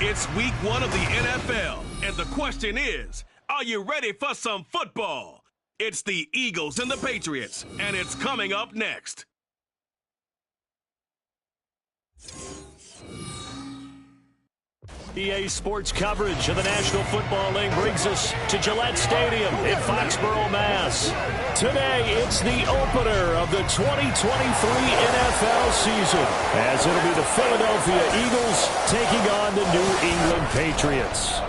It's week 1 of the NFL, and the question is, are you ready for some football? It's the Eagles and the Patriots, and it's coming up next. EA Sports coverage of the National Football League brings us to Gillette Stadium in Foxborough, Mass. Today, it's the opener of the 2023 NFL season, as it'll be the Philadelphia Eagles taking on the New England Patriots.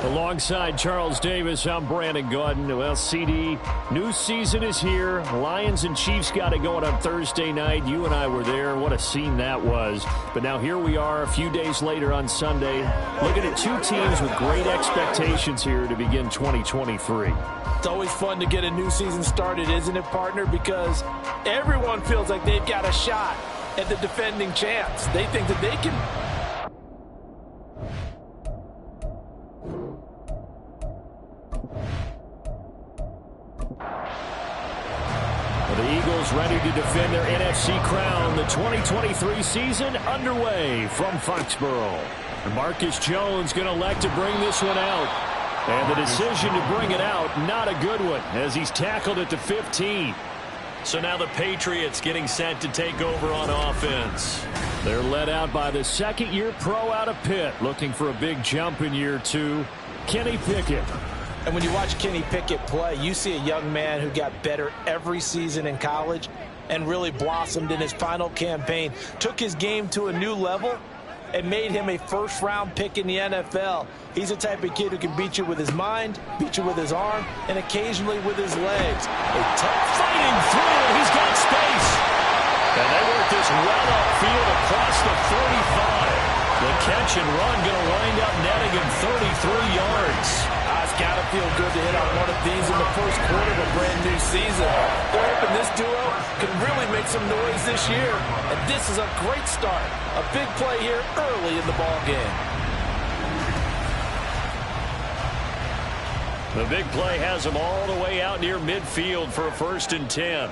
Alongside Charles Davis, I'm Brandon Gordon. Well, CD, new season is here. Lions and Chiefs got it going on Thursday night. You and I were there. What a scene that was. But now here we are a few days later on Sunday, looking at two teams with great expectations here to begin 2023. It's always fun to get a new season started, isn't it, partner? Because everyone feels like they've got a shot at the defending champs. They think that they can... The Eagles ready to defend their NFC crown. The 2023 season underway from Foxborough. Marcus Jones going to elect to bring this one out. And the decision to bring it out, not a good one, as he's tackled at the 15. So now the Patriots getting set to take over on offense. They're led out by the second-year pro out of Pitt, looking for a big jump in year 2, Kenny Pickett. And when you watch Kenny Pickett play, you see a young man who got better every season in college and really blossomed in his final campaign, took his game to a new level, and made him a first-round pick in the NFL. He's the type of kid who can beat you with his mind, beat you with his arm, and occasionally with his legs. A tough fighting through, and he's got space. And they work this well upfield across the 45. The catch and run going to wind up netting him 33 yards. It's got to feel good to hit on one of these in the first quarter of a brand new season. They're hoping this duo can really make some noise this year. And this is a great start. A big play here early in the ball game. The big play has him all the way out near midfield for a 1st and 10.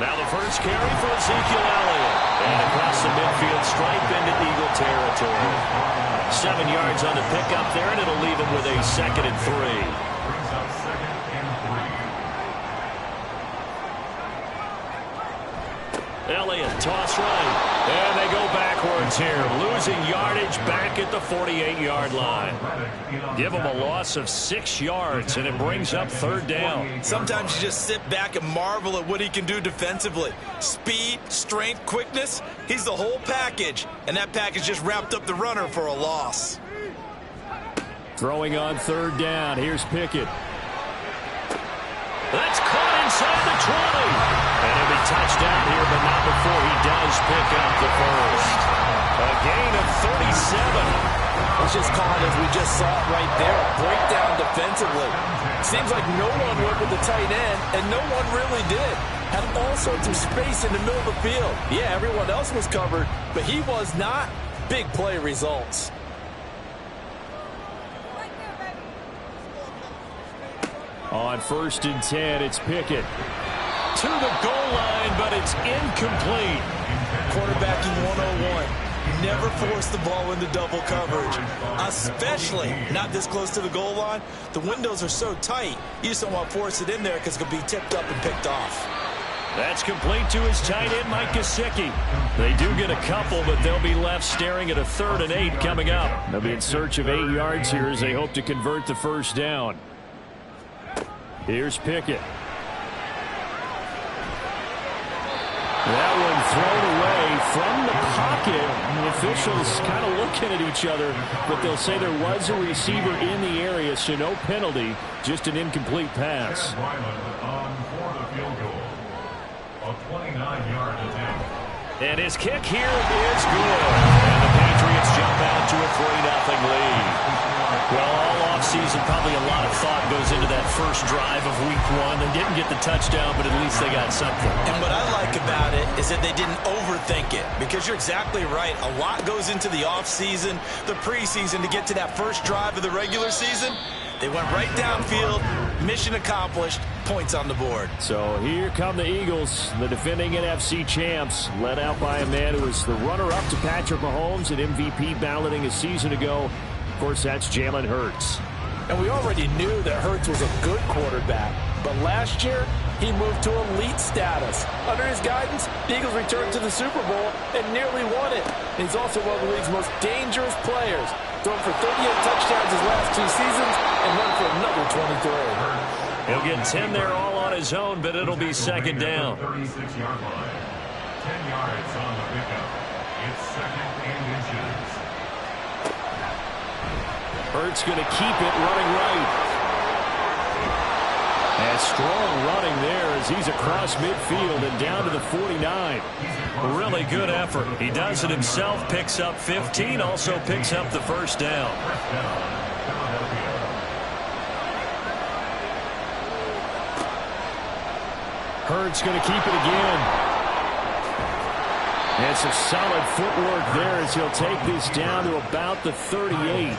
Now the first carry for Ezekiel Elliott. And across the midfield stripe into Eagle territory. 7 yards on the pickup there, and it'll leave him with a 2nd and 3. Elliott, toss right. And they go backwards here, losing yardage back at the 48-yard line. Give them a loss of 6 yards, and it brings up 3rd down. Sometimes you just sit back and marvel at what he can do defensively. Speed, strength, quickness, he's the whole package. And that package just wrapped up the runner for a loss. Throwing on 3rd down, here's Pickett. That's caught inside the 20. And it'll be touchdown here, but not before he does pick up the first. A gain of 37. Let's just call it as we just saw it right there. A breakdown defensively. Seems like no one went with the tight end, and no one really did. Had all sorts of space in the middle of the field. Yeah, everyone else was covered, but he was not. Big play results. On 1st and 10, it's Pickett. To the goal line, but it's incomplete. Quarterbacking 101. Never force the ball into double coverage, especially not this close to the goal line. The windows are so tight, you just don't want to force it in there because it could be tipped up and picked off. That's complete to his tight end, Mike Gesicki. They do get a couple, but they'll be left staring at a 3rd and 8 coming up. They'll be in search of 8 yards here as they hope to convert the 1st down. Here's Pickett. That one thrown away from the pocket. The officials kind of looking at each other, but they'll say there was a receiver in the area, so no penalty, just an incomplete pass. And his kick here is good. And the Patriots jump out to a 3-0 lead. Well, all offseason, probably a lot of thought goes into that first drive of week 1. They didn't get the touchdown, but at least they got something. And what I like about it is that they didn't overthink it, because you're exactly right. A lot goes into the offseason, the preseason to get to that first drive of the regular season. They went right downfield, Mission accomplished. Points on the board. So here come the Eagles, the defending NFC champs, led out by a man who was the runner-up to Patrick Mahomes at MVP balloting a season ago. Of course, that's Jalen Hurts. And we already knew that Hurts was a good quarterback. But last year, he moved to elite status. Under his guidance, the Eagles returned to the Super Bowl and nearly won it. And he's also one of the league's most dangerous players. Thrown for 38 touchdowns his last 2 seasons and run for another 23. He'll get 10 there all on his own, but it'll be second down. 36-yard line. 10 yards on the pickup. It's second and inches. Hurts going to keep it running right. And strong running there as he's across midfield and down to the 49. Really good effort. He does it himself, picks up 15, also picks up the first down. Hurts going to keep it again. And some solid footwork there as he'll take this down to about the 38.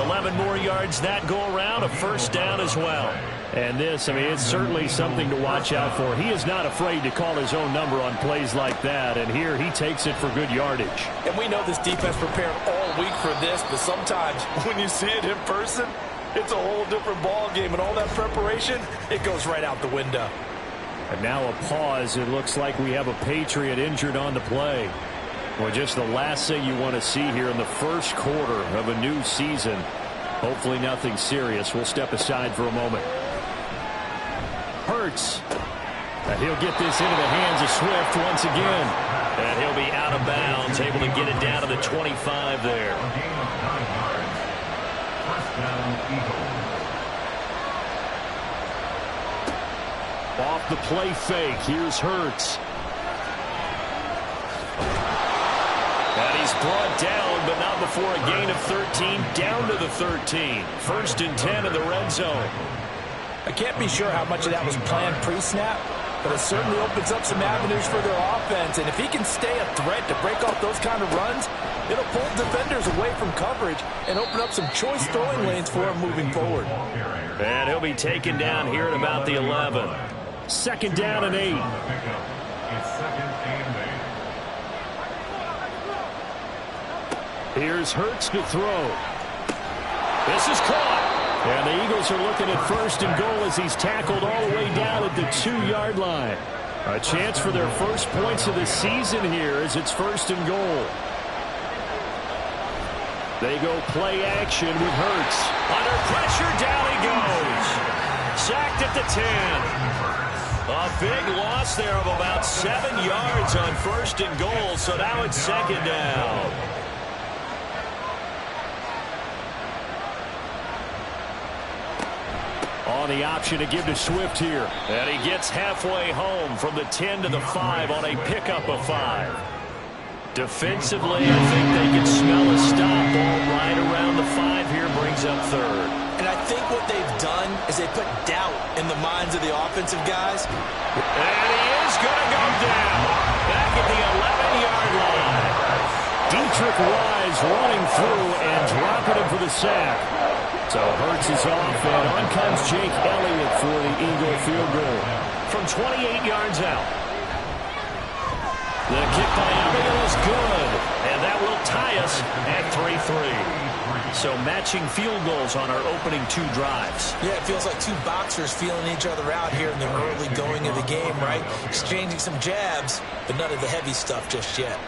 11 more yards that go around, a first down as well. And this, I mean, it's certainly something to watch out for. He is not afraid to call his own number on plays like that. And here he takes it for good yardage. And we know this defense prepared all week for this, but sometimes when you see it in person, it's a whole different ball game. And all that preparation, it goes right out the window. And now a pause. It looks like we have a Patriot injured on the play. Well, just the last thing you want to see here in the first quarter of a new season. Hopefully nothing serious. We'll step aside for a moment. Hurts. And he'll get this into the hands of Swift once again. And he'll be out of bounds, able to get it down to the 25 there. First down, Eagles. Off the play fake. Here's Hurts. And he's brought down, but not before a gain of 13, down to the 13. First and 10 in the red zone. I can't be sure how much of that was planned pre-snap, but it certainly opens up some avenues for their offense. And if he can stay a threat to break off those kind of runs, it'll pull defenders away from coverage and open up some choice throwing lanes for him moving forward. And he'll be taken down here at about the 11. Second down and 8. It's second and 8. Here's Hurts to throw. This is caught. And the Eagles are looking at first and goal as he's tackled all the way down at the 2-yard line. A chance for their first points of the season here as it's first and goal. They go play action with Hurts. Under pressure, down he goes. Sacked at the 10. A big loss there of about 7 yards on first and goal, so now it's second down. On the option to give to Swift here. And he gets halfway home from the 10 to the 5 on a pickup of 5. Defensively, I think they can smell a stop ball right around the 5 here, brings up third. And I think what they've done is they put doubt in the minds of the offensive guys. And he is going to go down. Back at the 11-yard line. Dietrich Wise running through and dropping him for the sack. So Hurts is off, and on comes Jake Elliott for the Eagle field goal. From 28 yards out. The kick by Elliott is good. And that will tie us at 3-3. So matching field goals on our opening 2 drives. Yeah, it feels like 2 boxers feeling each other out here in the early going of the game, right? Exchanging some jabs, but none of the heavy stuff just yet.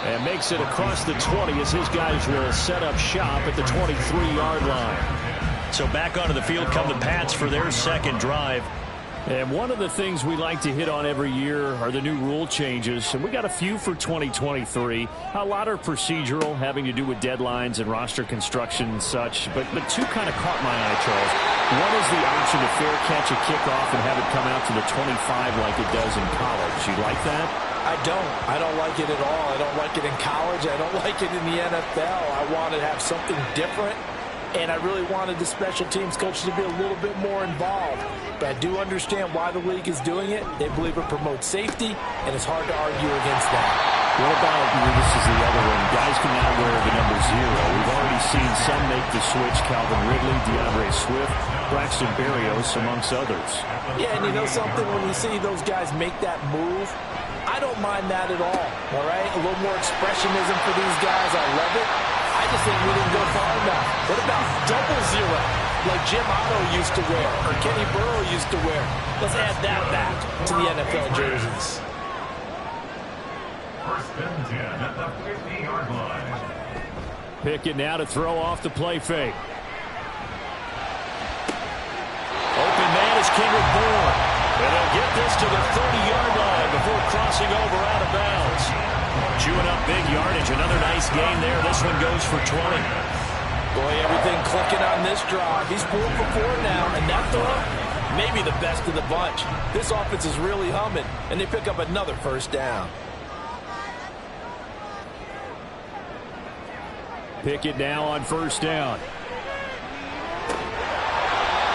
And makes it across the 20 as his guys will set up shop at the 23-yard line. So back onto the field come the Pats for their second drive. And one of the things we like to hit on every year are the new rule changes. And we got a few for 2023. A lot are procedural, having to do with deadlines and roster construction and such. But 2 kind of caught my eye, Charles. One is the option to fair catch a kickoff and have it come out to the 25 like it does in college. You like that? I don't like it at all. I don't like it in college. I don't like it in the NFL. I want to have something different. and I really wanted the special teams coach to be a little bit more involved. But I do understand why the league is doing it. They believe it promotes safety, and it's hard to argue against that. What about, this is the other one, guys can now wear the number 0. We've already seen some make the switch, Calvin Ridley, DeAndre Swift, Braxton Berrios, amongst others. Yeah, and you know something, when you see those guys make that move, I don't mind that at all right? A little more expressionism for these guys, I love it. I just think we didn't go far enough. What about double 0, like Jim Otto used to wear, or Kenny Burrow used to wear? Let's add that back to the NFL jerseys. First and 10 at the 50-yard line. Pickett now to throw off the play fake. Open man is Kendrick Bourne. And they'll get this to the 30-yard line before crossing over out of bounds. Chewing up big yardage. Another nice gain there. This one goes for 20. Boy, everything clicking on this drive. He's 4 for 4 now, and that throw, maybe the best of the bunch. This offense is really humming, and they pick up another first down. Pickett now on first down.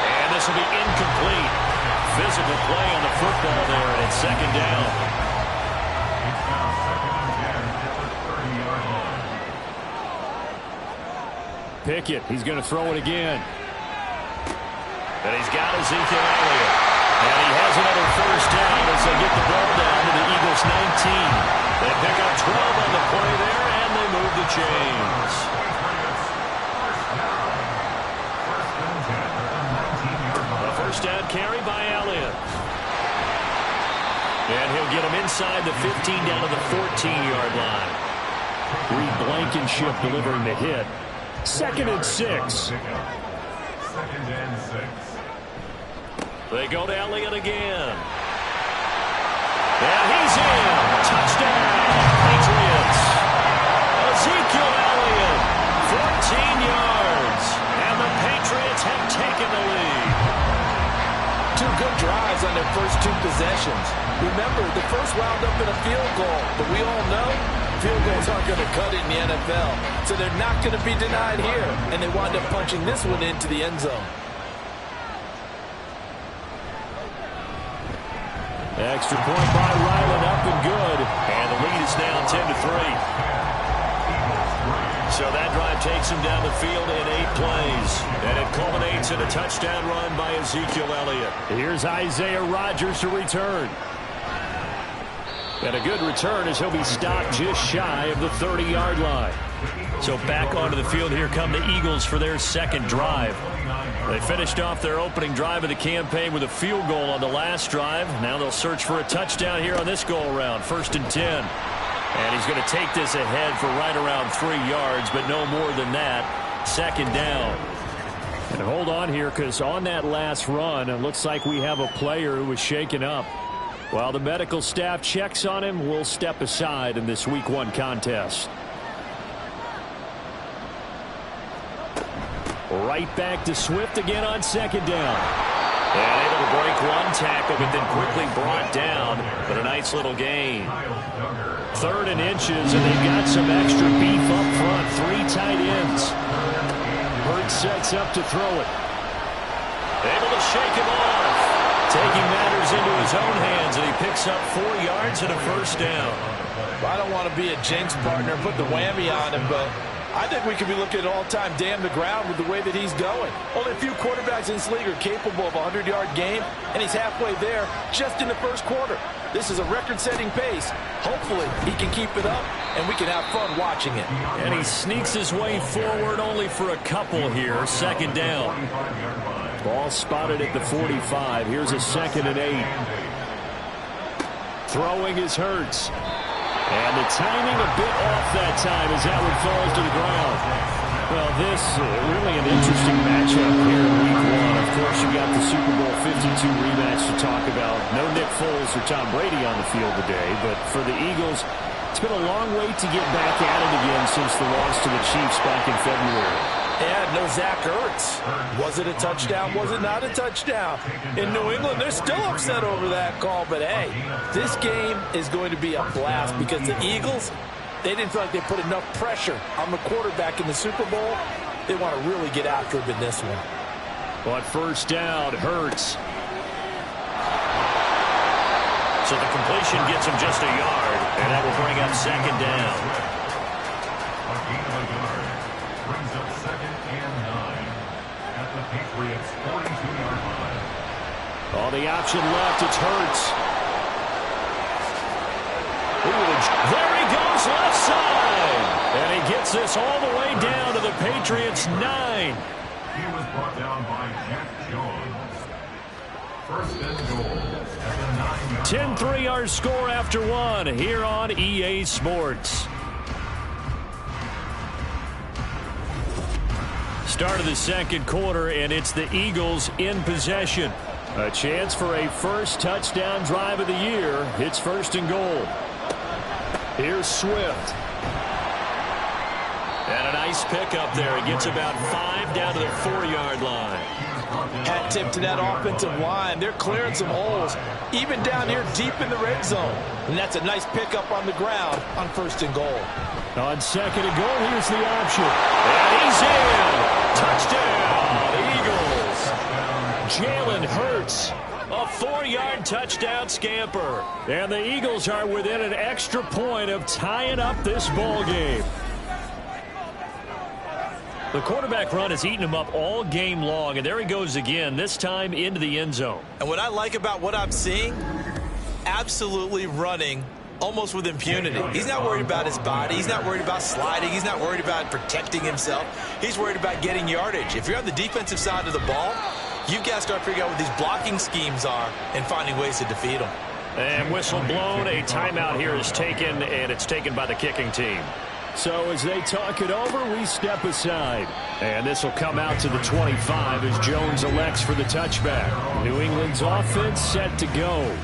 And this will be incomplete. Physical play on the football there, and it's second down. It's now second and 10 at the 30-yard line. Pickett, he's going to throw it again. And he's got Ezekiel Elliott. And he has another first down as they get the ball down to the Eagles' 19. They pick up 12 on the play there, and they move the chains. A first down carry by Elliott. And he'll get him inside the 15 down to the 14-yard line. Reed Blankenship delivering the hit. Second and 6. Second and 6. They go to Elliott again. And he's in. Touchdown, Patriots. Ezekiel Elliott, 14 yards. And the Patriots have taken the lead. 2 good drives on their first 2 possessions. Remember, the first wound up in a field goal, but we all know field goals aren't going to cut it in the NFL. So they're not going to be denied here, and they wind up punching this one into the end zone. Extra point by Ryland, up and good. And the lead is now 10-3. So that drive takes him down the field in 8 plays. And it culminates in a touchdown run by Ezekiel Elliott. Here's Isaiah Rodgers to return. And a good return as he'll be stopped just shy of the 30-yard line. So back onto the field here come the Eagles for their second drive. They finished off their opening drive of the campaign with a field goal on the last drive. Now they'll search for a touchdown here on this go-around. First and 10. And he's going to take this ahead for right around 3 yards, but no more than that. Second down. And hold on here, because on that last run, it looks like we have a player who was shaken up. While the medical staff checks on him, we'll step aside in this Week 1 contest. Right back to Swift again on second down. And able to break one tackle, but then quickly brought down. But a nice little gain. 3rd and inches, and they've got some extra beef up front. 3 tight ends. Hurts sets up to throw it. Able to shake him off. Taking matters into his own hands, and he picks up 4 yards and a first down. I don't want to be a jinx partner, put the whammy on him, but I think we could be looking at all-time damn the ground with the way that he's going. Only a few quarterbacks in this league are capable of a 100-yard game, and he's halfway there just in the first quarter. This is a record-setting pace. Hopefully, he can keep it up, and we can have fun watching it. And he sneaks his way forward only for a couple here. Second down. Ball spotted at the 45. Here's a 2nd and 8. Throwing is Hurts. And the timing a bit off that time as that one falls to the ground. Well, this really an interesting matchup here in Week 1. Of course, you got the Super Bowl 52 rematch to talk about. No Nick Foles or Tom Brady on the field today, but for the Eagles, it's been a long wait to get back at it again since the loss to the Chiefs back in February. And no Zach Ertz. Was it a touchdown? Was it not a touchdown? In New England, they're still upset over that call. But, hey, this game is going to be a blast because the Eagles, they didn't feel like they put enough pressure on the quarterback in the Super Bowl. They want to really get after him in this one. On first down, Hurts. So the completion gets him just a yard, and that will bring up second down. A gain of a yard brings up 2nd and 9 at the Patriots' 42-yard line. On the option left, it's Hurts. There he goes left side. And he gets this all the way down to the Patriots' 9. He was brought down by Jack Jones. First and goal at the 9-yard 10 3-yard score after one here on EA Sports. Start of the second quarter, and it's the Eagles in possession. A chance for a first touchdown drive of the year. It's first and goal. Here's Swift. And a nice pickup there. He gets about 5 down to the 4-yard line. Hat tip to that offensive line. They're clearing some holes, even down here deep in the red zone. And that's a nice pickup on the ground on first and goal. On second and goal, here's the option. And he's in. Touchdown, Eagles. Jalen Hurts. A 4-yard touchdown scamper. And the Eagles are within an extra point of tying up this ball game. The quarterback run has eaten him up all game long, and there he goes again, this time into the end zone. And what I like about what I'm seeing, absolutely running almost with impunity. He's not worried about his body. He's not worried about sliding. He's not worried about protecting himself. He's worried about getting yardage. If you're on the defensive side of the ball, you've got to start figuring out what these blocking schemes are and finding ways to defeat them. And whistle blown, a timeout here is taken, and it's taken by the kicking team. So as they talk it over, we step aside. And this will come out to the 25 as Jones elects for the touchback. New England's offense set to go.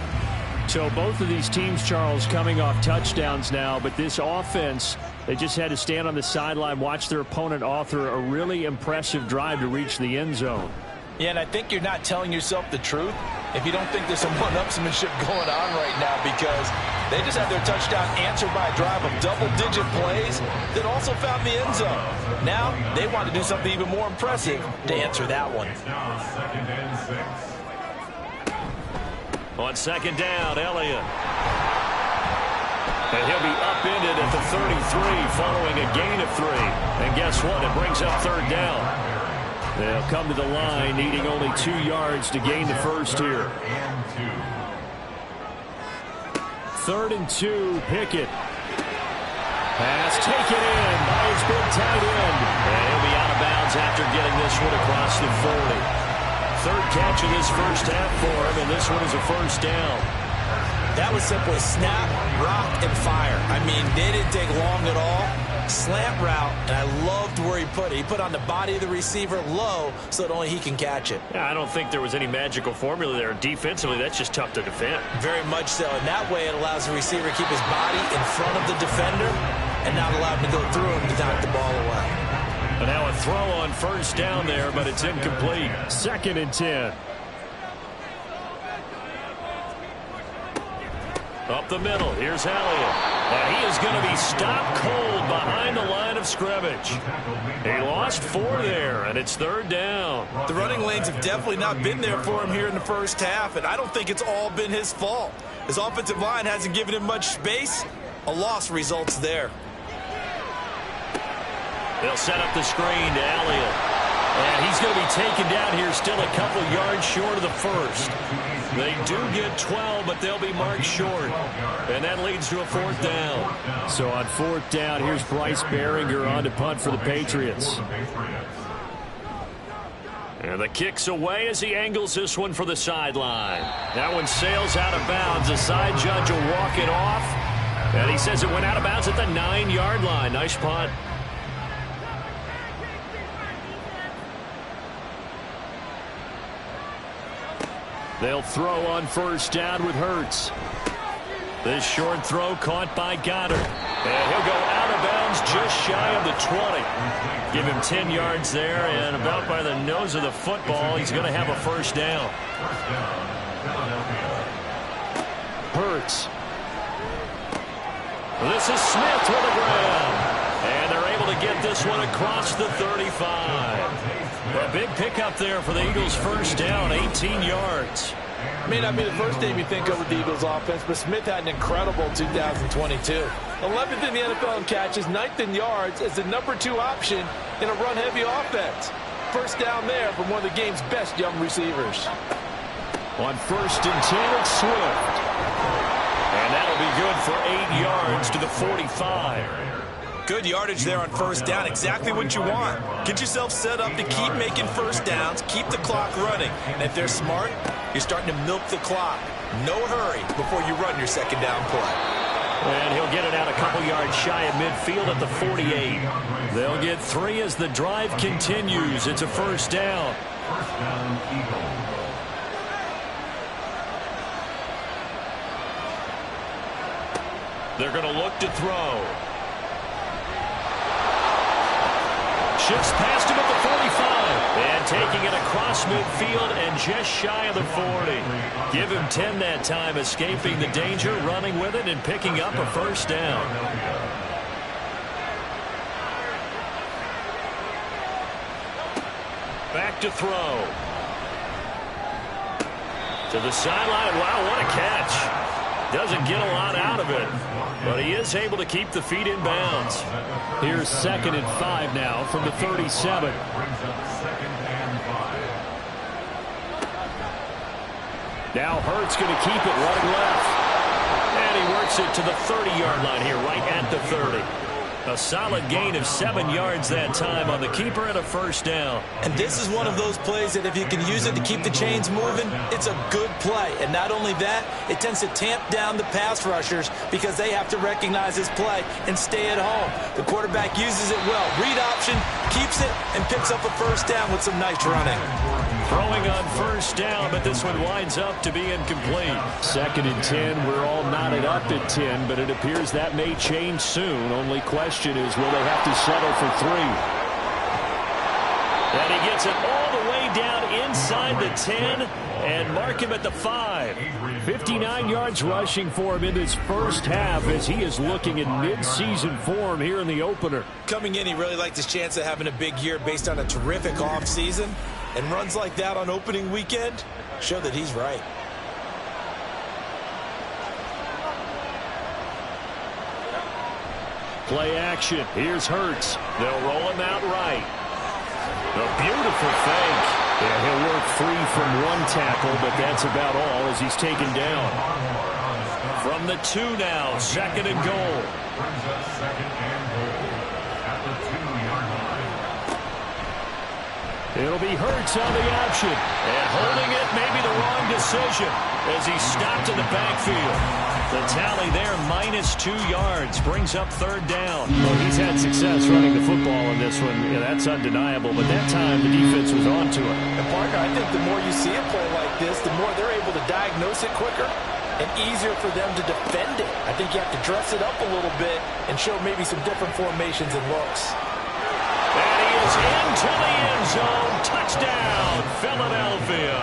So both of these teams, Charles, coming off touchdowns now, but this offense, they just had to stand on the sideline, watch their opponent author a really impressive drive to reach the end zone. Yeah, and I think you're not telling yourself the truth if you don't think there's some one-upsmanship going on right now, because they just had their touchdown answered by a drive of double-digit plays that also found the end zone. Now they want to do something even more impressive to answer that one. Now 2nd and 6. On second down, Elliott. And he'll be upended at the 33 following a gain of 3. And guess what? It brings up third down. They'll come to the line, needing only 2 yards to gain the first here. 3rd and 2, Pickett. Pass taken in by his big tight end. And he'll be out of bounds after getting this one across the 40. 3rd catch of this first half for him, and this one is a first down. That was simply snap, rock, and fire. I mean, they didn't take long at all. Slant route, and I loved where he put it. He put on the body of the receiver low so that only he can catch it. Yeah, I don't think there was any magical formula there. Defensively, that's just tough to defend. Very much so. And that way it allows the receiver to keep his body in front of the defender and not allow him to go through him to knock the ball away. And now a throw on first down there, but it's incomplete. 2nd and 10. Up the middle, here's Elliott. And he is going to be stopped cold behind the line of scrimmage. He lost 4 there, and it's 3rd down. The running lanes have definitely not been there for him here in the first half, and I don't think it's all been his fault. His offensive line hasn't given him much space. A loss results there. They'll set up the screen to Elliott. And he's going to be taken down here still a couple yards short of the first. They do get 12, but they'll be marked short. And that leads to a 4th down. So on 4th down, here's Bryce Behringer on to punt for the Patriots. And the kick's away as he angles this one for the sideline. That one sails out of bounds. The side judge will walk it off. And he says it went out of bounds at the 9-yard line. Nice punt. They'll throw on first down with Hurts. This short throw caught by Goddard. And he'll go out of bounds just shy of the 20. Give him 10 yards there, and about by the nose of the football, he's going to have a first down. Hurts. This is Smith with the ground. And they're able to get this one across the 35. A big pickup there for the Eagles' first down, 18 yards. May not be the first name you think of with the Eagles offense, but Smith had an incredible 2022. 11th in the NFL in catches, 9th in yards as the #2 option in a run-heavy offense. First down there from one of the game's best young receivers. On 1st and 10, it's Swift. And that'll be good for 8 yards to the 45. Good yardage there on first down. Exactly what you want. Get yourself set up to keep making first downs, keep the clock running. And if they're smart, you're starting to milk the clock. No hurry before you run your second down play. And he'll get it out a couple yards shy of midfield at the 48. They'll get 3 as the drive continues. It's a first down. First down, Eagles. They're going to look to throw. Shifts past him at the 45. And taking it across midfield and just shy of the 40. Give him 10 that time, escaping the danger, running with it, and picking up a first down. Back to throw. To the sideline. Wow, what a catch. Doesn't get a lot out of it, but he is able to keep the feet in bounds. Here's 2nd and 5 now from the 37. Now Hurts going to keep it running left. And he works it to the 30-yard line here, right at the 30. A solid gain of 7 yards that time on the keeper and a first down. And this is one of those plays that if you can use it to keep the chains moving, it's a good play. And not only that, it tends to tamp down the pass rushers because they have to recognize this play and stay at home. The quarterback uses it well. Read option, keeps it, and picks up a first down with some nice running. Throwing on first down, but this one winds up to be incomplete. 2nd and 10. We're all knotted up at 10, but it appears that may change soon. Only question is, will they have to settle for 3? And he gets it all the way down inside the 10 and mark him at the 5. 59 yards rushing for him in his first half as he is looking in mid-season form here in the opener. Coming in, he really liked his chance of having a big year based on a terrific offseason. And runs like that on opening weekend show that he's right. Play action. Here's Hurts. They'll roll him out right. A beautiful fake. Yeah, he'll work free from one tackle, but that's about all as he's taken down. From the 2 now, 2nd and goal. Brings up 2nd and goal at the 2-yard line. It'll be Hurts on the option. And holding it may be the wrong decision as he stopped in the backfield. The tally there, -2 yards, brings up 3rd down. Well, he's had success running the football in this one. Yeah, that's undeniable. But that time, the defense was on to it. And Parker, I think the more you see a play like this, the more they're able to diagnose it quicker and easier for them to defend it. I think you have to dress it up a little bit and show maybe some different formations and looks. And he is into the end zone. Touchdown, Philadelphia.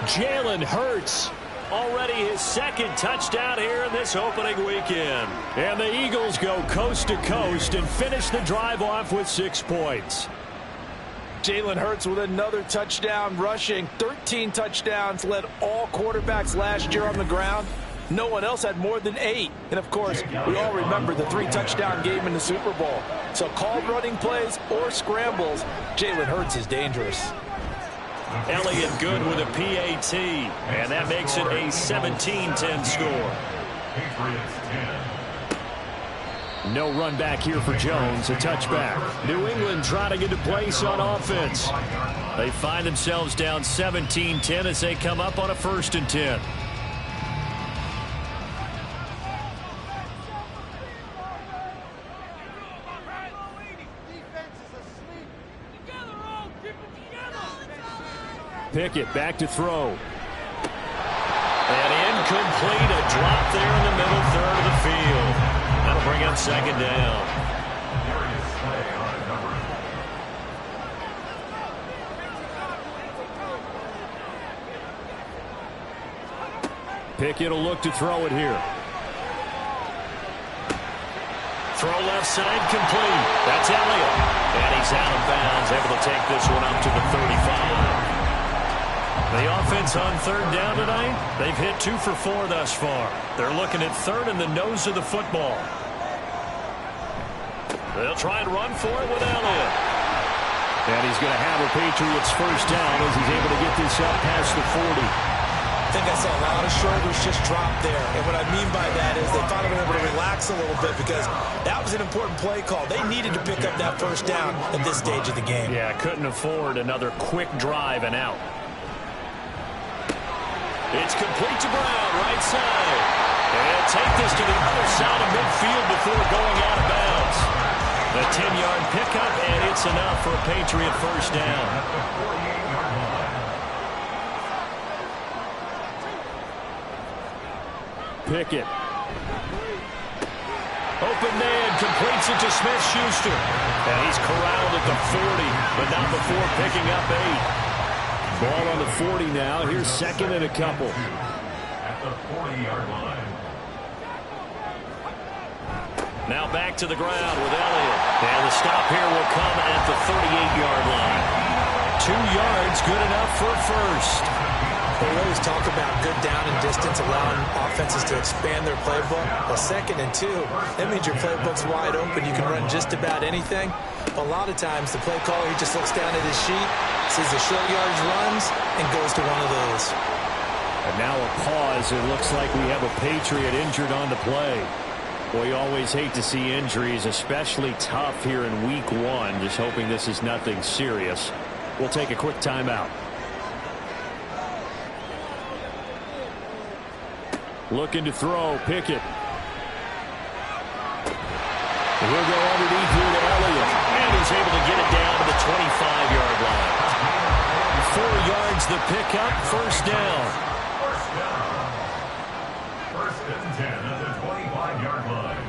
Jalen Hurts. Already his 2nd touchdown here in this opening weekend. And the Eagles go coast to coast and finish the drive off with 6 points. Jalen Hurts with another touchdown rushing. 13 touchdowns, led all quarterbacks last year on the ground. No one else had more than 8. And, of course, we all remember the 3-touchdown game in the Super Bowl. So called running plays or scrambles, Jalen Hurts is dangerous. Elliott good with a PAT, and that makes it a 17-10 score. Patriots 10. No run back here for Jones, a touchback. New England trying to get into place on offense. They find themselves down 17-10 as they come up on a 1st and 10. Pickett back to throw. And incomplete, a drop there in the middle 3rd of the field. That'll bring up 2nd down. Pickett will look to throw it here. Throw left side complete. That's Elliott. And he's out of bounds, able to take this one up to the 35. The offense on third down tonight, they've hit 2 for 4 thus far. They're looking at third in the nose of the football. They'll try and run for it with Elliott. And he's going to have a Patriots first down as he's able to get this up past the 40. I think I saw a lot of shoulders just drop there. And what I mean by that is they finally were able to relax a little bit because that was an important play call. They needed to pick up that first down at this stage of the game. Yeah, couldn't afford another quick drive and out. It's complete to Brown, right side. And take this to the other side of midfield before going out of bounds. The 10-yard pickup, and it's enough for a Patriot first down. Pickett. Open man, completes it to Smith-Schuster. And he's corralled at the 40, but not before picking up 8. Ball on the 40 now. Here's second and a couple. At the 40-yard line. Now back to the ground with Elliott. And the stop here will come at the 38-yard line. 2 yards, good enough for a first. We always talk about good down and distance, allowing offenses to expand their playbook. Well, 2nd and 2, that means your playbook's wide open. You can run just about anything. But a lot of times, the play caller, he just looks down at his sheet, sees the short yardage runs, and goes to one of those. And now a pause. It looks like we have a Patriot injured on the play. Boy, you always hate to see injuries, especially tough here in week 1. Just hoping this is nothing serious. We'll take a quick timeout. Looking to throw, Pickett. We'll go underneath here to Elliott. And he's able to get it down to the 25-yard line. 4 yards the pickup, first down. First and 10 at the 25-yard line.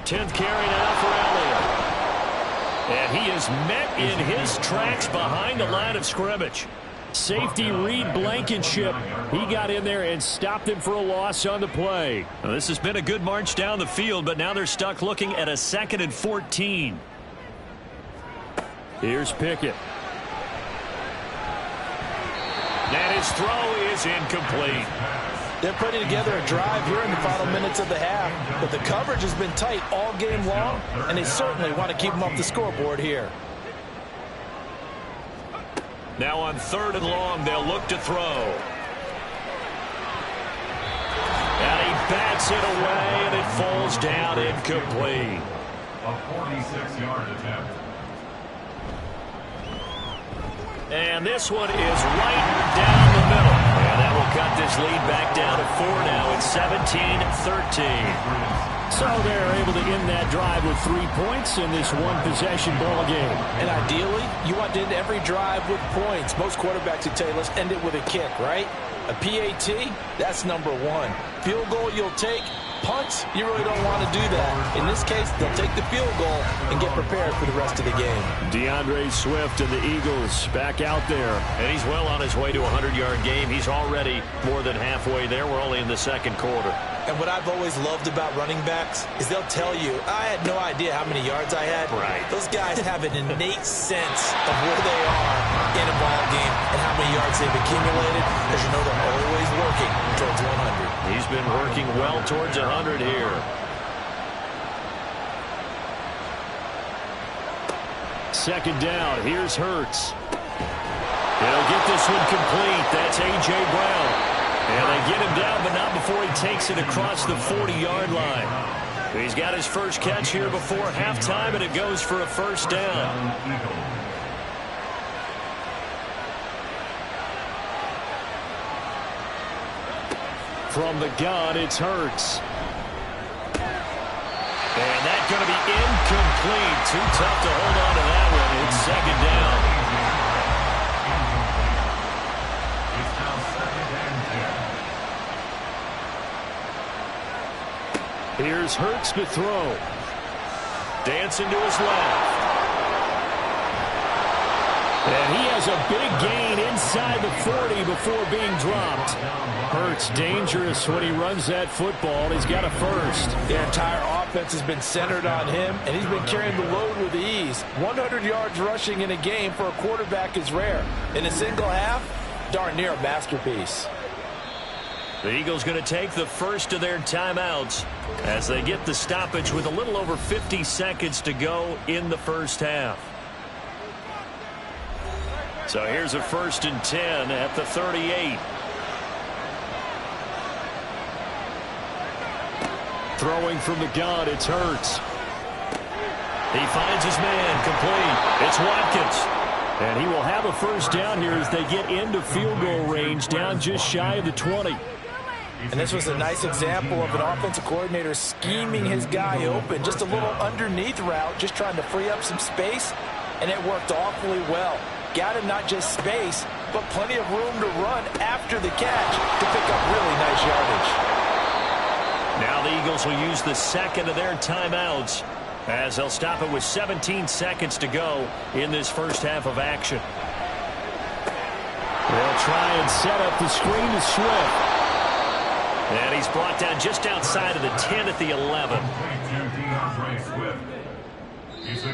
10th carry now for Elliott. And he is met in his tracks behind the line of scrimmage. Safety Reed Blankenship. He got in there and stopped him for a loss on the play. Well, this has been a good march down the field, but now they're stuck looking at a 2nd and 14. Here's Pickett. And his throw is incomplete. They're putting together a drive here in the final minutes of the half, but the coverage has been tight all game long, and they certainly want to keep them off the scoreboard here. Now on 3rd and long, they'll look to throw. And he bats it away, and it falls down incomplete. A 46-yard attempt. And this one is right down the middle. And that will cut this lead back down to 4 now. It's 17-13. So they're able to end that drive with 3 points in this one-possession ball game. And ideally, you want to end every drive with points. Most quarterbacks would tell you, let's end it with a kick, right? A PAT, that's number 1. Field goal you'll take. Punts, you really don't want to do that. In this case, they'll take the field goal and get prepared for the rest of the game. DeAndre Swift and the Eagles back out there. And he's well on his way to a 100-yard game. He's already more than halfway there. We're only in the 2nd quarter. And what I've always loved about running backs is they'll tell you, I had no idea how many yards I had. Right. Those guys have an innate sense of where they are in a ball game and how many yards they've accumulated, because you know they're always working towards 100. He's been working well towards 100 here. Second down. Here's Hurts. They'll get this one complete. That's A.J. Brown. And they get him down, but not before he takes it across the 40-yard line. He's got his first catch here before halftime, and it goes for a first down. From the gun, it's Hurts. And that's going to be incomplete. Too tough to hold on to that one. It's second down. Here's Hurts to throw. Dancing to his left. And he has a big gain inside the 40 before being dropped. Hurts dangerous when he runs that football. He's got a first. Their entire offense has been centered on him, and he's been carrying the load with ease. 100 yards rushing in a game for a quarterback is rare. In a single half, darn near a masterpiece. The Eagles going to take the first of their timeouts as they get the stoppage with a little over 50 seconds to go in the first half. So here's a 1st and 10 at the 38. Throwing from the gun, it's Hurts. He finds his man, complete. It's Watkins. And he will have a first down here as they get into field goal range, down just shy of the 20. And this was a nice example of an offensive coordinator scheming his guy open. Just a little underneath route, just trying to free up some space, and it worked awfully well. Got him not just space, but plenty of room to run after the catch to pick up really nice yardage. Now the Eagles will use the second of their timeouts as they'll stop it with 17 seconds to go in this first half of action. They'll try and set up the screen to Swift. And he's brought down just outside of the 10 at the 11.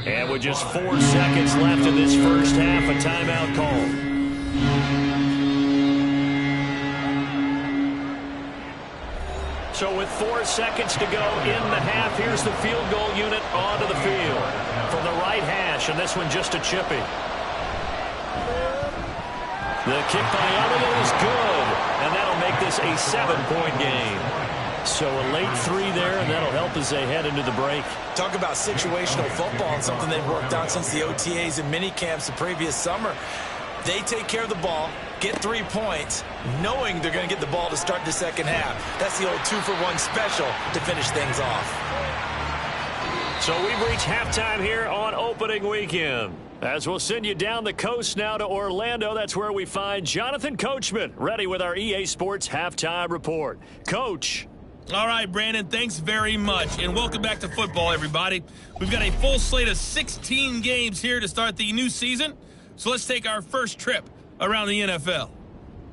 And with just 4 seconds left in this first half, a timeout call. So with 4 seconds to go in the half, here's the field goal unit onto the field. From the right hash, and this one just a chippy. The kick by Elliott is good, and that'll make this a 7-point game. So a late 3 there, and that'll help as they head into the break. Talk about situational football and something they've worked on since the OTAs and mini camps the previous summer. They take care of the ball, get 3 points, knowing they're going to get the ball to start the second half. That's the old 2-for-1 special to finish things off. So we've reached halftime here on opening weekend. As we'll send you down the coast now to Orlando, that's where we find Jonathan Coachman, ready with our EA Sports Halftime Report. Coach. All right, Brandon, thanks very much, and welcome back to football, everybody. We've got a full slate of 16 games here to start the new season, so let's take our first trip around the NFL.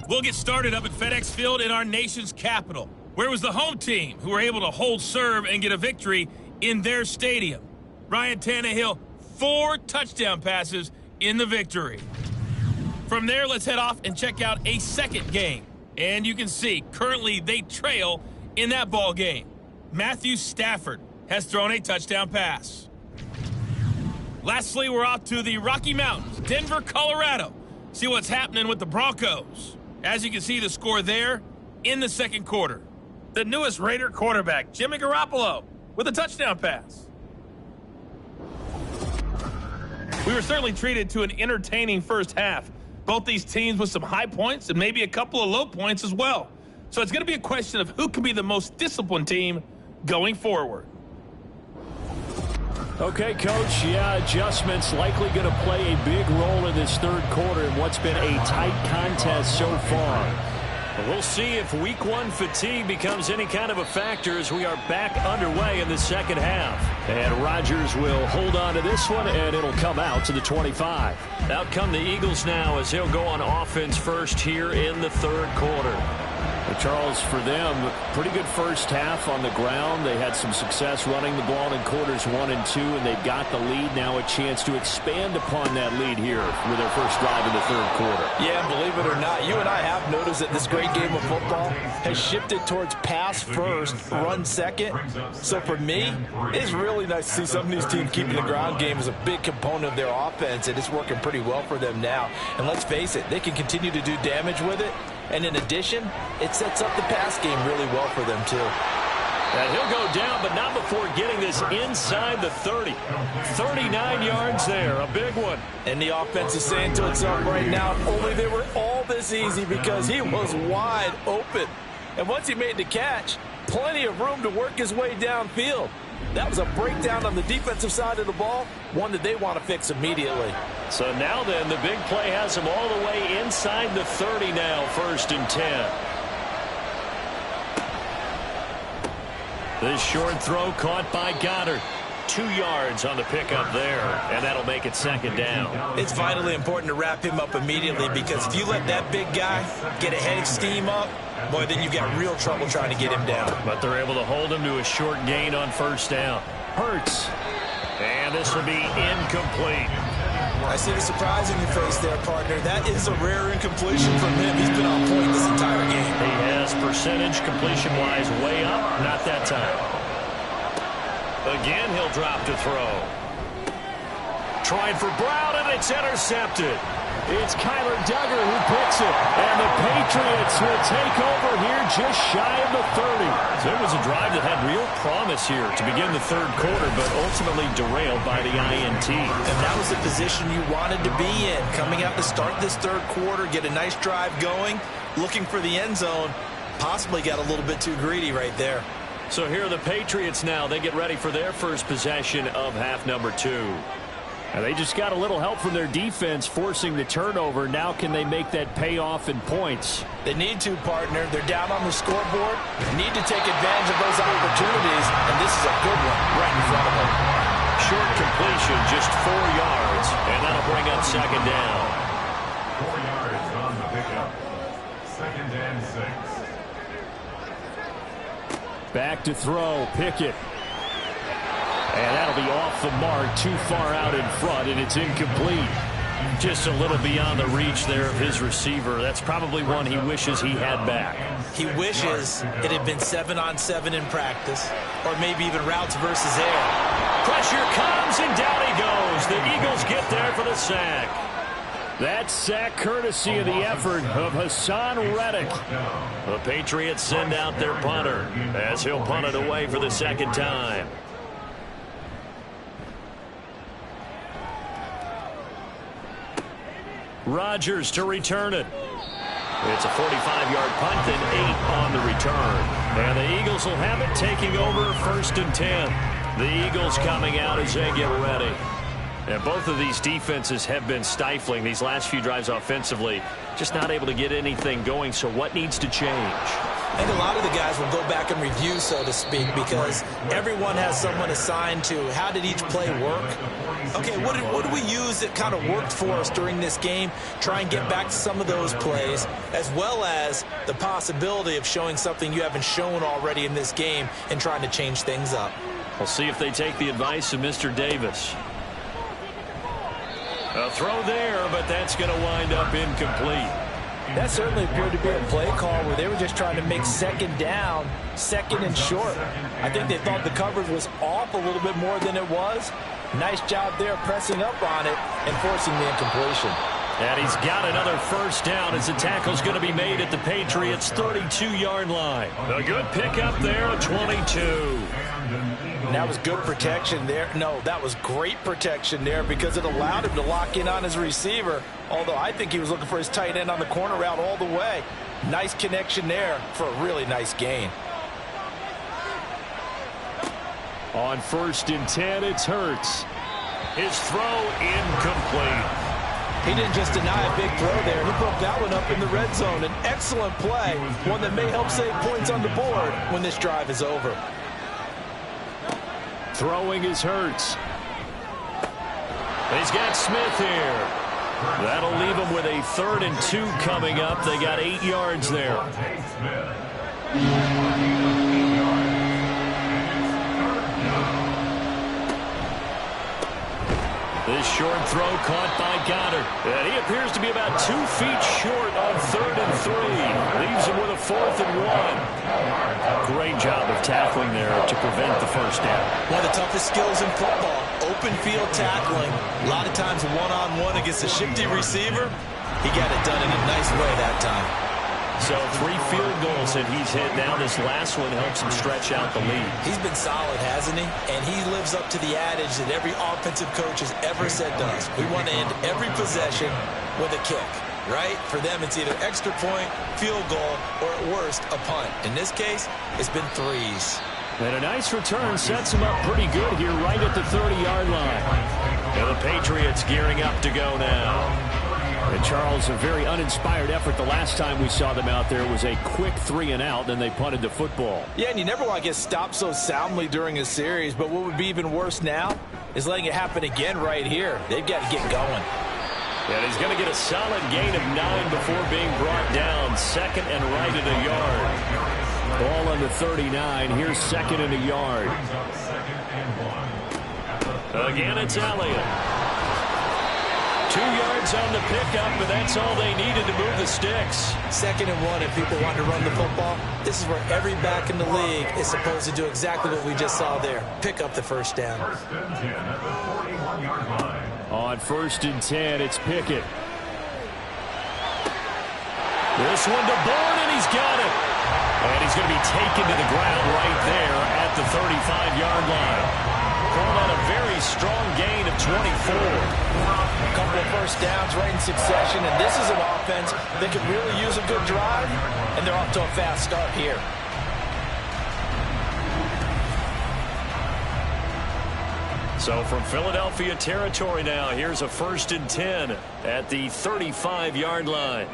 We'll get started up at FedEx Field in our nation's capital, where it was the home team who were able to hold serve and get a victory in their stadium. Ryan Tannehill, 4 touchdown passes in the victory. From there, let's head off and check out a second game. And you can see, currently they trail in that ball game. Matthew Stafford has thrown a touchdown pass. Lastly, we're off to the Rocky Mountains, Denver, Colorado. See what's happening with the Broncos. As you can see, the score there in the second quarter. The newest Raider quarterback, Jimmy Garoppolo, with a touchdown pass. We were certainly treated to an entertaining first half. Both these teams with some high points and maybe a couple of low points as well. So it's going to be a question of who can be the most disciplined team going forward. Okay, Coach, adjustments likely going to play a big role in this third quarter in what's been a tight contest so far. We'll see if week 1 fatigue becomes any kind of a factor as we are back underway in the second half. And Rodgers will hold on to this one, and it'll come out to the 25. Out come the Eagles now as they'll go on offense first here in the third quarter. Charles, for them, pretty good first half on the ground. They had some success running the ball in quarters 1 and 2, and they've got the lead. Now a chance to expand upon that lead here with their first drive in the third quarter. Yeah, believe it or not, you and I have noticed that this great game of football has shifted towards pass first, run second. So for me, it's really nice to see some of these teams keeping the ground game as a big component of their offense, and it's working pretty well for them now. And let's face it, they can continue to do damage with it. And in addition, it sets up the pass game really well for them, too. And he'll go down, but not before getting this inside the 30. 39 yards there, a big one. And the offense is saying to itself right now, if only they were all this easy, because he was wide open. And once he made the catch, plenty of room to work his way downfield. That was a breakdown on the defensive side of the ball, one that they want to fix immediately. So now then, the big play has him all the way inside the 30 now, 1st and 10. This short throw caught by Goddard. 2 yards on the pickup there, and that'll make it 2nd down. It's vitally important to wrap him up immediately, because if you let that big guy get a head of steam up, boy, then you've got real trouble trying to get him down. But they're able to hold him to a short gain on 1st down. Hurts. And this will be incomplete. I see the surprise in your face there, partner. That is a rare incompletion from him. He's been on point this entire game. He has percentage completion-wise way up. Not that time. Again, he'll drop to throw. Trying for Brown, and it's intercepted. It's Kyler Duggar who picks it. And the Patriots will take over here just shy of the 30. So it was a drive that had real promise here to begin the 3rd quarter, but ultimately derailed by the INT. And that was the position you wanted to be in. Coming out to start this 3rd quarter, get a nice drive going, looking for the end zone. Possibly got a little bit too greedy right there. So here are the Patriots now. They get ready for their first possession of half number 2. And they just got a little help from their defense forcing the turnover. Now can they make that pay off in points? They need to, partner. They're down on the scoreboard. Need to take advantage of those opportunities, and this is a good one right in front of them. Short completion, just 4 yards, and that'll bring up 2nd down. 4 yards on the pickup. 2nd and 6. Back to throw. Pickett. And that'll be off the mark, too far out in front, and it's incomplete. Just a little beyond the reach there of his receiver. That's probably one he wishes he had back. He wishes it had been 7-on-7 in practice, or maybe even routes versus air. Pressure comes, and down he goes. The Eagles get there for the sack. That sack courtesy of the effort of Hassan Reddick. The Patriots send out their punter as he'll punt it away for the 2nd time. Rodgers to return it. It's a 45-yard punt and 8 on the return. And the Eagles will have it, taking over 1st and 10. The Eagles coming out as they get ready. And both of these defenses have been stifling these last few drives offensively. Just not able to get anything going, so what needs to change? I think a lot of the guys will go back and review, so to speak, because everyone has someone assigned to how did each play work. Okay, what did we use that kind of worked for us during this game? Try and get back to some of those plays, as well as the possibility of showing something you haven't shown already in this game and trying to change things up. We'll see if they take the advice of Mr. Davis. A throw there, but that's going to wind up incomplete. That certainly appeared to be a play call where they were just trying to make 2nd down, 2nd and short. I think they thought the coverage was off a little bit more than it was. Nice job there pressing up on it and forcing the incompletion. And he's got another 1st down as the tackle's going to be made at the Patriots' 32-yard line. A good pickup there at 22. And that was good protection there. No, that was great protection there because it allowed him to lock in on his receiver, although I think he was looking for his tight end on the corner route all the way. Nice connection there for a really nice gain. On 1st and 10, it's Hurts. His throw incomplete. He didn't just deny a big throw there. He broke that one up in the red zone. An excellent play, one that may help save points on the board when this drive is over. Throwing is Hurts. He's got Smith here. That'll leave him with a 3rd and 2 coming up. They got 8 yards there. This short throw caught by Goddard. And he appears to be about 2 feet short on 3rd and 3. Leaves him with a 4th and 1. Great job of tackling there to prevent the 1st down. One of the toughest skills in football, open field tackling. A lot of times one-on-one against a shifty receiver. He got it done in a nice way that time. So 3 field goals that he's hit. Now this last one helps him stretch out the lead. He's been solid, hasn't he? And he lives up to the adage that every offensive coach has ever said to us. We want to end every possession with a kick, right? For them, it's either extra point, field goal, or at worst, a punt. In this case, it's been 3s. And a nice return sets him up pretty good here right at the 30-yard line. And the Patriots gearing up to go now. And Charles, a very uninspired effort. The last time we saw them out there was a quick 3-and-out, then they punted the football. Yeah, and you never want to get stopped so soundly during a series, but what would be even worse now is letting it happen again right here. They've got to get going. And he's going to get a solid gain of 9 before being brought down. Second and right at a yard. Ball on the 39. Here's second and a yard. Again, it's Elliott. 2 yards on the pickup, but that's all they needed to move the sticks. Second and 1, if people want to run the football, this is where every back in the league is supposed to do exactly what we just saw there. Pick up the first down. First and 10 at the 41-yard line. On first and 10, it's Pickett. This one to Bourne, and he's got it. And he's going to be taken to the ground right there at the 35-yard line. Call that a very strong gain of 24. A couple of first downs right in succession, and this is an offense that could really use a good drive, and they're off to a fast start here. So from Philadelphia territory now, here's a first and 10 at the 35-yard line.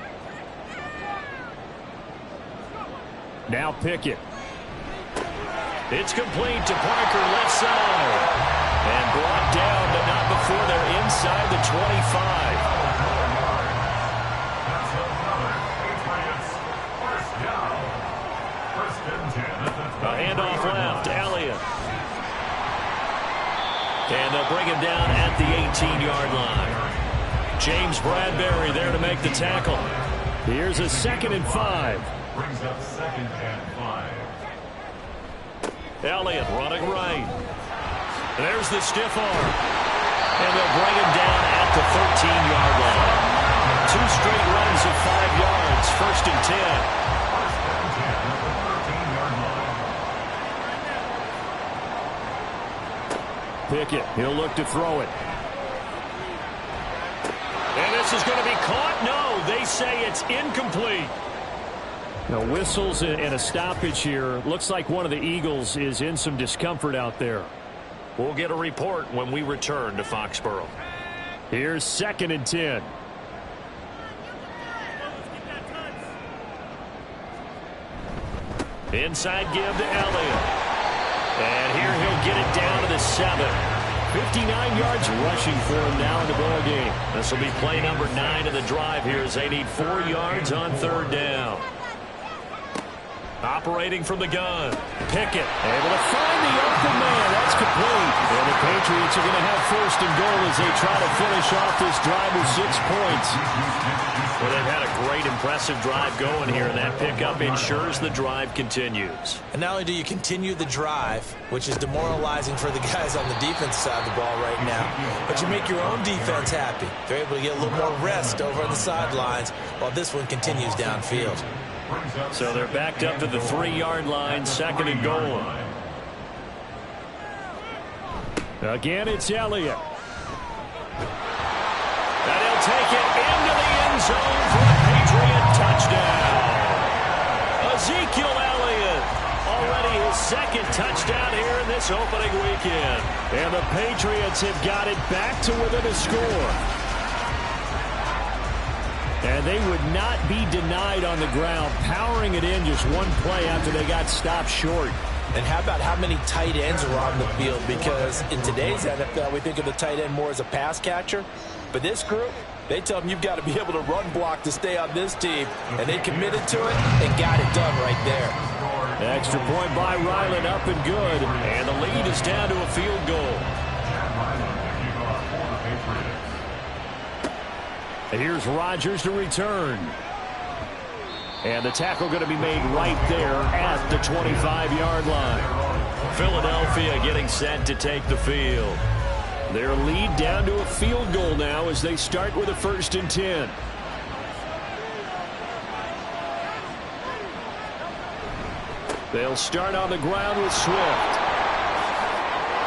Now Pickett. It's complete to Parker left side. And brought down, but not before they're inside the 25. That's another Patriots first down. First and 10 at the A handoff left, Elliott. And they'll bring him down at the 18-yard line. James Bradbury there to make the tackle. Here's a second and 5. brings up second and 5. Elliott running right. There's the stiff arm. And they'll bring him down at the 13-yard line. 2 straight runs of 5 yards. First and 10. First and 10 at the 13-yard line. Pickett, he'll look to throw it. And this is going to be caught. No, they say it's incomplete. Now, whistles and a stoppage here. Looks like one of the Eagles is in some discomfort out there. We'll get a report when we return to Foxborough. Here's second and 10. Inside give to Elliott. And here he'll get it down to the 7. 59 yards rushing for him now in the ball game. This will be play number 9 of the drive here as they need 4 yards on third down. Operating from the gun. Pickett able to find the open man. That's complete. And the Patriots are going to have first and goal as they try to finish off this drive with 6 points. Well, they've had a great, impressive drive going here, and that pickup ensures the drive continues. And not only do you continue the drive, which is demoralizing for the guys on the defense side of the ball right now, but you make your own defense happy. They're able to get a little more rest over on the sidelines while this one continues downfield. So they're backed up to the 3-yard line, second and goal. Again, it's Elliott. And he'll take it into the end zone for a Patriot touchdown. Ezekiel Elliott, already his second touchdown here in this opening weekend. And the Patriots have got it back to within a score. And they would not be denied on the ground, powering it in just one play after they got stopped short. And how about how many tight ends are on the field? Because in today's NFL, we think of the tight end more as a pass catcher. But this group, they tell them you've got to be able to run block to stay on this team. And they committed to it and got it done right there. Extra point by Ryland, up and good. And the lead is down to a field goal. Here's Rodgers to return. And the tackle going to be made right there at the 25-yard line. Philadelphia getting set to take the field. Their lead down to a field goal now as they start with a first and 10. They'll start on the ground with Swift.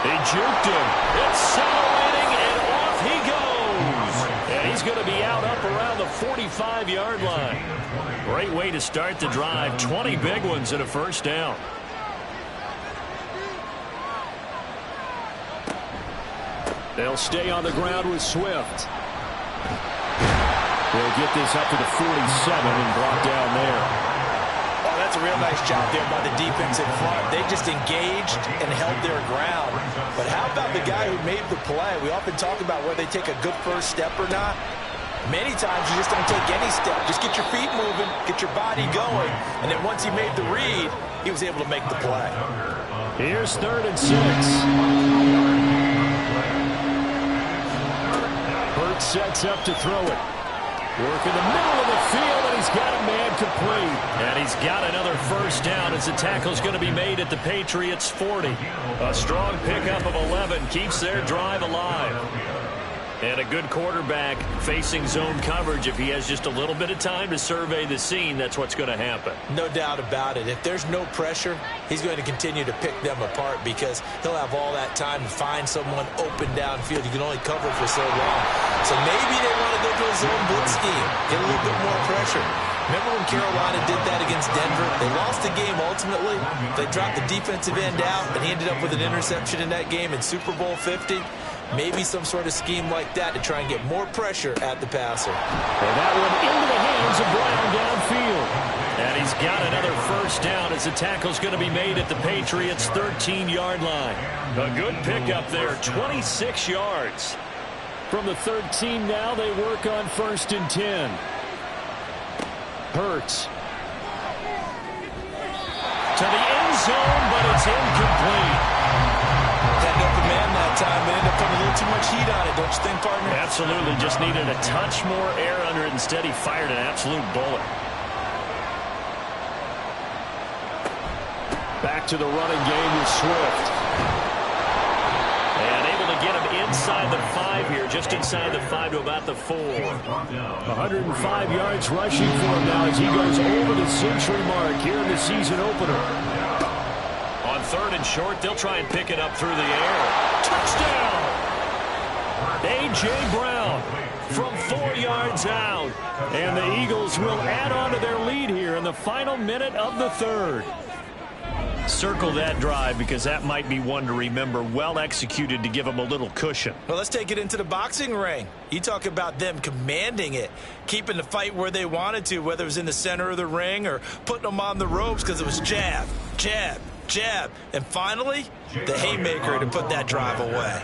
He juked him. Accelerating, and off he goes. And he's going to be out up around the 45-yard line. Great way to start the drive. 20 big ones and a first down. They'll stay on the ground with Swift. They'll get this up to the 47 and brought down there. Oh, that's a real nice job there by the defense in front. They just engaged and held their ground. But how about the guy who made the play? We often talk about whether they take a good first step or not. Many times you just don't take any step. Just get your feet moving, get your body going, and then once he made the read, he was able to make the play. Here's 3rd and 6. Hurts sets up to throw it. Work in the middle of the field, and he's got a man complete. And he's got another first down as the tackle's going to be made at the Patriots' 40. A strong pickup of 11 keeps their drive alive. And a good quarterback facing zone coverage. If he has just a little bit of time to survey the scene, that's what's going to happen. No doubt about it. If there's no pressure, he's going to continue to pick them apart because he'll have all that time to find someone open downfield. You can only cover for so long. So maybe they want to go to a zone blitz scheme, get a little bit more pressure. Remember when Carolina did that against Denver? They lost the game ultimately. They dropped the defensive end out, and he ended up with an interception in that game in Super Bowl 50. Maybe some sort of scheme like that to try and get more pressure at the passer. And that one into the hands of Brown downfield. And he's got another first down as the tackle's going to be made at the Patriots' 13-yard line. A good pickup there, 26 yards. From the 13 now, they work on 1st and 10. Hurts. To the end zone, but it's incomplete. Had no command that time, but ended up putting a little too much heat on it, don't you think, partner? Absolutely, just needed a touch more air under it. Instead, he fired an absolute bullet. Back to the running game with Swift. And able to get him inside the 5 here, just inside the 5 to about the 4. 105 yards rushing for him now as he goes over the century mark here in the season opener. On 3rd and short, they'll try and pick it up through the air. Touchdown! A.J. Brown from 4 yards out. And the Eagles will add on to their lead here in the final minute of the 3rd. Circle that drive because that might be one to remember. Well executed to give them a little cushion. Well, let's take it into the boxing ring. You talk about them commanding it, keeping the fight where they wanted to, whether it was in the center of the ring or putting them on the ropes because it was jab, jab, jab. And finally, the haymaker to put that drive away.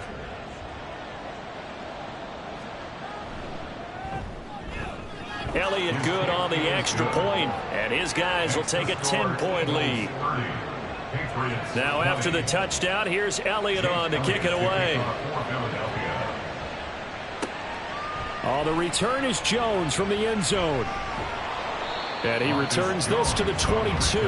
Elliott good on the extra point, and his guys will take a 10-point lead. Now after the touchdown, here's Elliott on to kick it away. Oh, the return is Jones from the end zone. And he returns this to the 22.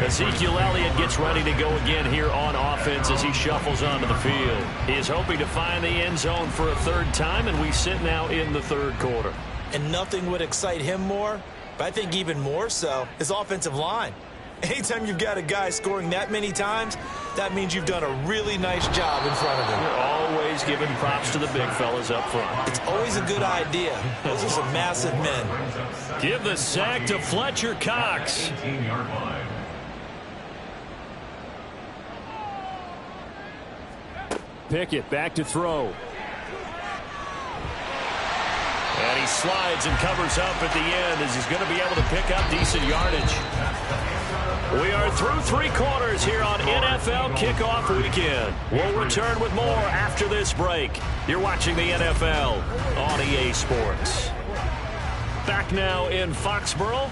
Ezekiel Elliott gets ready to go again here on offense as he shuffles onto the field. He is hoping to find the end zone for a 3rd time, and we sit now in the 3rd quarter. And nothing would excite him more, but I think even more so, his offensive line. Anytime you've got a guy scoring that many times, that means you've done a really nice job in front of him. You're always giving props to the big fellas up front. It's always a good idea. Those are some massive men. Give the sack to Fletcher Cox. Pickett back to throw. And he slides and covers up at the end as he's going to be able to pick up decent yardage. We are through 3 quarters here on NFL Kickoff Weekend. We'll return with more after this break. You're watching the NFL on EA Sports. Back now in Foxborough.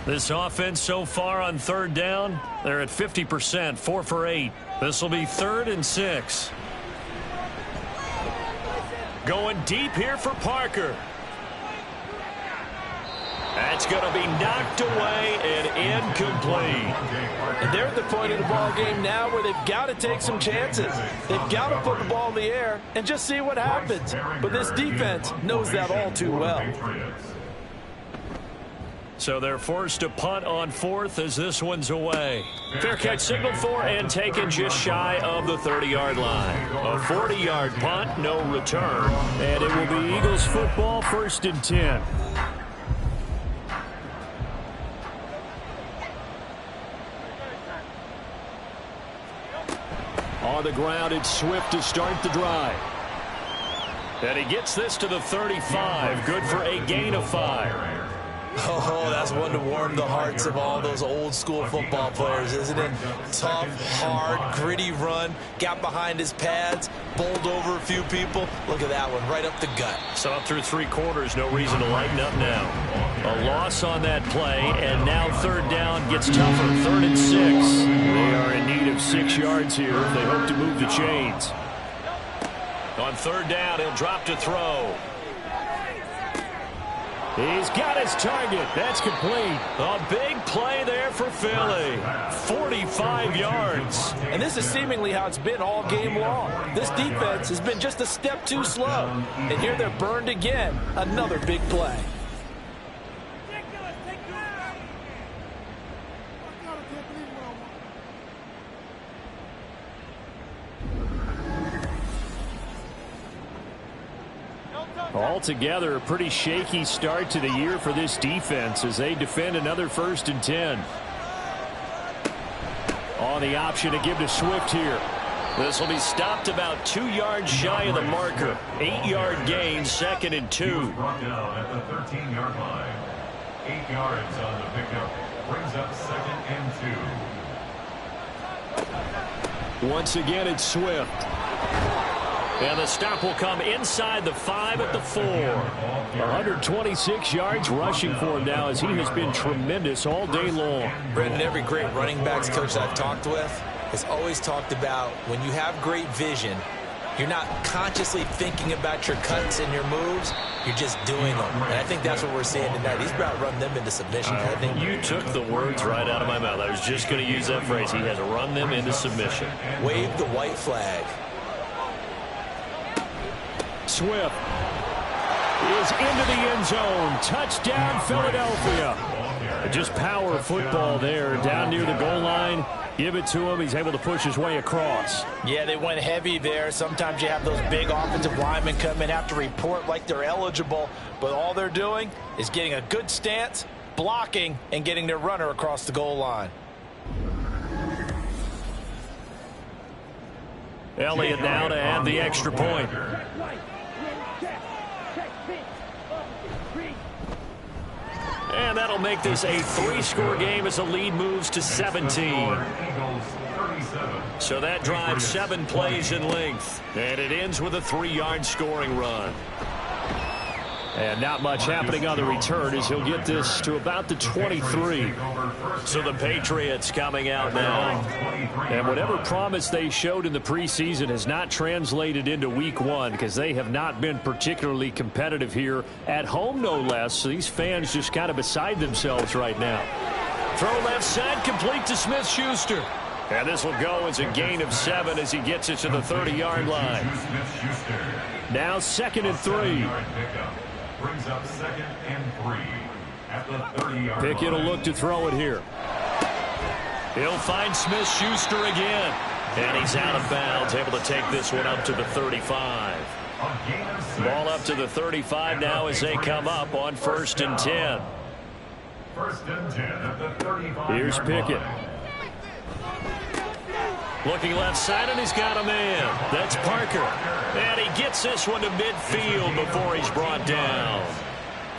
This offense so far on 3rd down, they're at 50%, 4 for 8. This will be 3rd and 6. Going deep here for Parker. That's going to be knocked away and incomplete. And they're at the point of the ball game now where they've got to take some chances. They've got to put the ball in the air and just see what happens. But this defense knows that all too well. So they're forced to punt on 4th as this one's away. Fair catch signaled for and taken just shy of the 30-yard line. A 40-yard punt, no return. And it will be Eagles football, 1st and 10. On the ground, it's Swift to start the drive. And he gets this to the 35. Good for a gain of 5. Oh, that's one to warm the hearts of all those old school football players, isn't it? Tough, hard, gritty run. Got behind his pads, bowled over a few people. Look at that one, right up the gut. So up through 3 quarters, no reason to lighten up now. A loss on that play, and now third down gets tougher. 3rd and 6. They are in need of 6 yards here if they hope to move the chains. On 3rd down, he'll drop to throw. He's got his target. That's complete. A big play there for Philly. 45 yards. And this is seemingly how it's been all game long. This defense has been just a step too slow. And here they're burned again. Another big play. Altogether, a pretty shaky start to the year for this defense as they defend another 1st and 10. On the option to give to Swift here. This will be stopped about 2 yards shy of the marker. 8-yard gain, 2nd and 2. Brought down at the 13-yard line. 8 yards on the pickup. Brings up 2nd and 2. Once again, it's Swift. And the stop will come inside the 5 at the 4. 126 yards rushing for him now as he has been tremendous all day long. Brendan, every great running backs coach I've talked with has always talked about when you have great vision, you're not consciously thinking about your cuts and your moves. You're just doing them. And I think that's what we're seeing tonight. He's about running them into submission. You took the words right out of my mouth. I was just going to use that phrase. He has run them into submission. Wave the white flag. Swift is into the end zone. Touchdown, Philadelphia. Just power football there down near the goal line. Give it to him. He's able to push his way across. Yeah, they went heavy there. Sometimes you have those big offensive linemen come in, have to report like they're eligible, but all they're doing is getting a good stance, blocking, and getting their runner across the goal line. Elliott now to add the extra point. And that'll make this a 3-score game as the lead moves to 17. So that drives 7 plays in length. And it ends with a 3-yard scoring run. And not much happening on the return as he'll get this to about the 23. So the Patriots coming out now. And whatever promise they showed in the preseason has not translated into week 1 because they have not been particularly competitive here at home, no less. So these fans just kind of beside themselves right now. Throw left side, complete to Smith-Schuster. And this will go as a gain of 7 as he gets it to the 30-yard line. Now 2nd and 3. Brings up 2nd and 3 at the 30-yard line. Pickett will look to throw it here. He'll find Smith-Schuster again. And he's out of bounds, able to take this one up to the 35. Ball up to the 35 now as they come up on 1st and 10. 1st and 10 at the 35. Here's Pickett. Looking left side, and he's got a man. That's Parker. And he gets this one to midfield before he's brought down.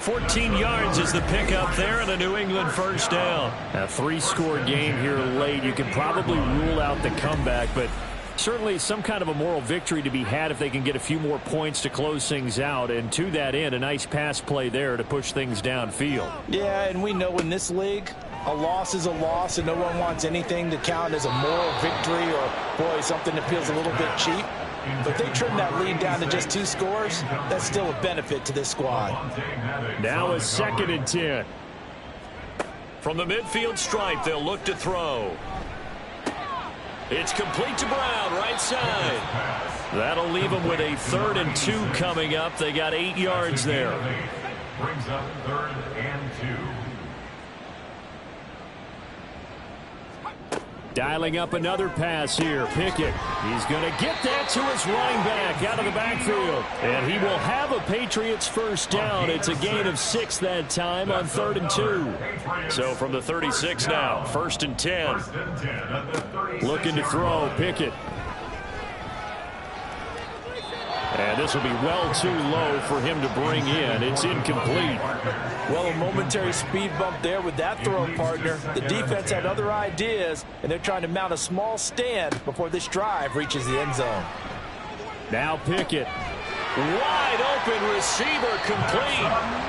14 yards is the pickup there, and a New England 1st down. A 3-score game here late. You can probably rule out the comeback, but certainly some kind of a moral victory to be had if they can get a few more points to close things out. And to that end, a nice pass play there to push things downfield. Yeah, and we know in this league, a loss is a loss, and no one wants anything to count as a moral victory or, boy, something that feels a little bit cheap. But if they trim that lead down to just 2 scores, that's still a benefit to this squad. Now a 2nd and 10. From the midfield stripe, they'll look to throw. It's complete to Brown, right side. That'll leave them with a 3rd and 2 coming up. They got 8 yards there. Brings up 3rd and 2. Dialing up another pass here. Pickett. He's going to get that to his running back out of the backfield. And he will have a Patriots 1st down. It's a gain of 6 that time on 3rd and 2. So from the 36 now, 1st and 10. Looking to throw. Pickett. And this will be well too low for him to bring in. It's incomplete. Well, a momentary speed bump there with that throw, partner. The defense had other ideas, and they're trying to mount a small stand before this drive reaches the end zone. Now Pickett. Wide open receiver complete.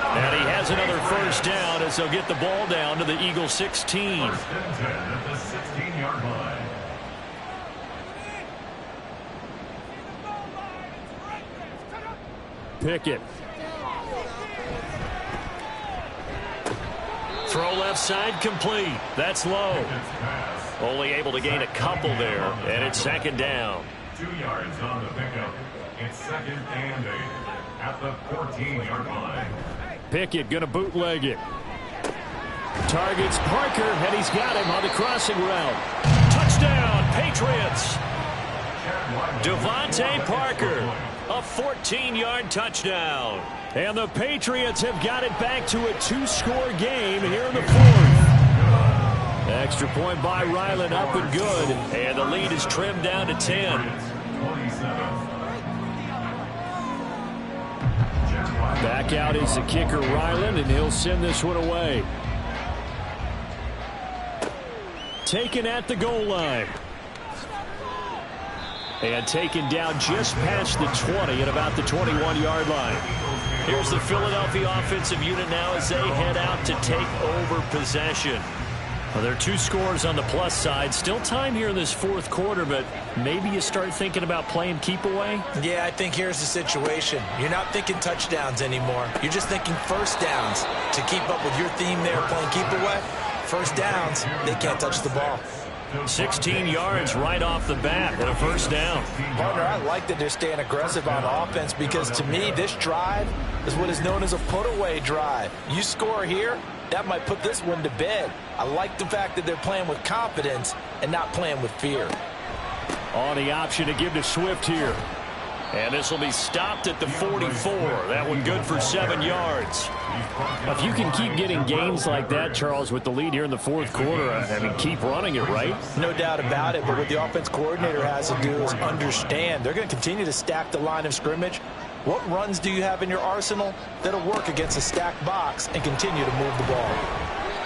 And he has another first down as they'll get the ball down to the Eagles 16. First and 10 at the 16-yard line. Pickett. Throw left side complete. That's low. Only able to gain a couple there, and it's second down. 2 yards on the pickup. It's second and 8 at the 14-yard line. Pickett going to bootleg it. Targets Parker, and he's got him on the crossing route. Touchdown, Patriots. Devontae Parker, a 14-yard touchdown. And the Patriots have got it back to a 2-score game here in the fourth. Extra point by Ryland, up and good. And the lead is trimmed down to 10. Back out is the kicker, Ryland, and he'll send this one away. Taken at the goal line. And taken down just past the 20 at about the 21-yard line. Here's the Philadelphia offensive unit now as they head out to take over possession. Well, there are 2 scores on the plus side. Still time here in this fourth quarter, but maybe you start thinking about playing keep away? Yeah, I think here's the situation. You're not thinking touchdowns anymore. You're just thinking first downs. To keep up with your theme there, playing keep away, first downs, they can't touch the ball. 16 yards right off the bat and a first down. Partner, I like that they're staying aggressive on offense because to me, this drive is what is known as a put-away drive. You score here, that might put this one to bed. I like the fact that they're playing with confidence and not playing with fear. On the option to give to Swift here. And this will be stopped at the 44. That one good for 7 yards. If you can keep getting gains like that, Charles, with the lead here in the fourth quarter, I mean, keep running it, right? No doubt about it, but what the offense coordinator has to do is understand. They're going to continue to stack the line of scrimmage. What runs do you have in your arsenal that'll work against a stacked box and continue to move the ball?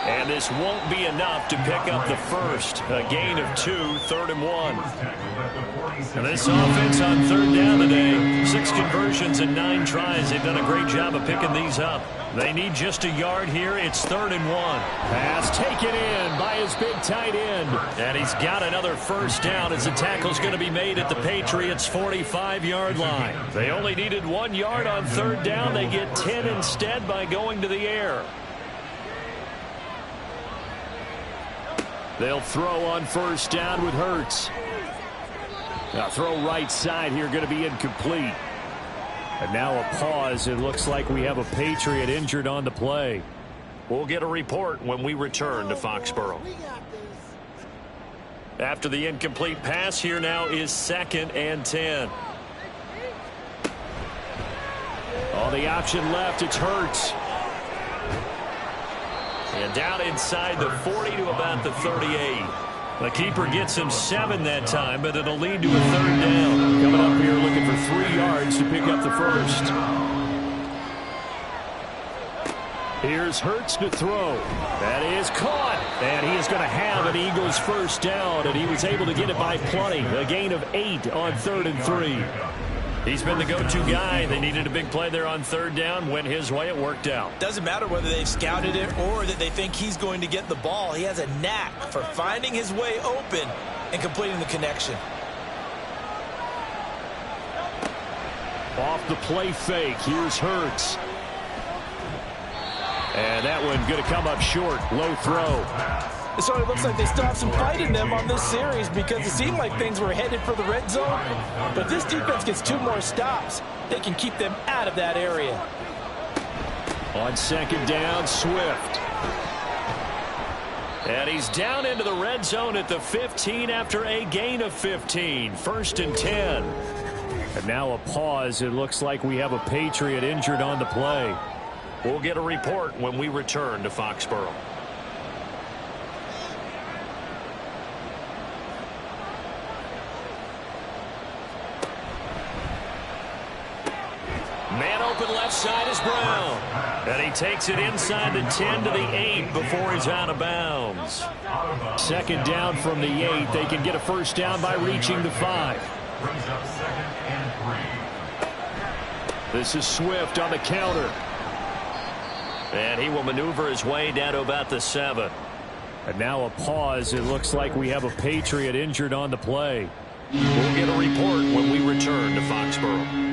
And this won't be enough to pick up the first. A gain of 2, 3rd and 1. And this offense on third down today, 6 conversions and 9 tries. They've done a great job of picking these up. They need just a yard here. It's 3rd and 1. Pass taken in by his big tight end. And he's got another first down as the tackle's going to be made at the Patriots' 45-yard line. They only needed 1 yard on third down. They get 10 instead by going to the air. They'll throw on first down with Hurts. Now throw right side here, going to be incomplete. And now a pause. It looks like we have a Patriot injured on the play. We'll get a report when we return to Foxborough. After the incomplete pass, here now is 2nd and 10. On the option left, it's Hurts. And down inside the 40 to about the 38. The keeper gets him 7 that time, but it'll lead to a 3rd down. Coming up here looking for 3 yards to pick up the first. Here's Hurts to throw. That is caught. And he is going to have an Eagles first down, and he was able to get it by plenty. A gain of 8 on 3rd and 3. He's been the go-to guy. They needed a big play there on third down. Went his way. It worked out. Doesn't matter whether they've scouted it or that they think he's going to get the ball. He has a knack for finding his way open and completing the connection. Off the play fake. Here's Hurts. And that one going to come up short. Low throw. So it looks like they still have some fight in them on this series because it seemed like things were headed for the red zone. But this defense gets 2 more stops. They can keep them out of that area. On 2nd down, Swift. And he's down into the red zone at the 15 after a gain of 15. 1st and 10. And now a pause. It looks like we have a Patriot injured on the play. We'll get a report when we return to Foxborough. open left side is Brown. And he takes it inside the 10 to the 8 before he's out of bounds. Second down from the 8. They can get a first down by reaching the 5. Brings up 2nd and 3. This is Swift on the counter. And he will maneuver his way down to about the 7. And now a pause. It looks like we have a Patriot injured on the play. We'll get a report when we return to Foxborough.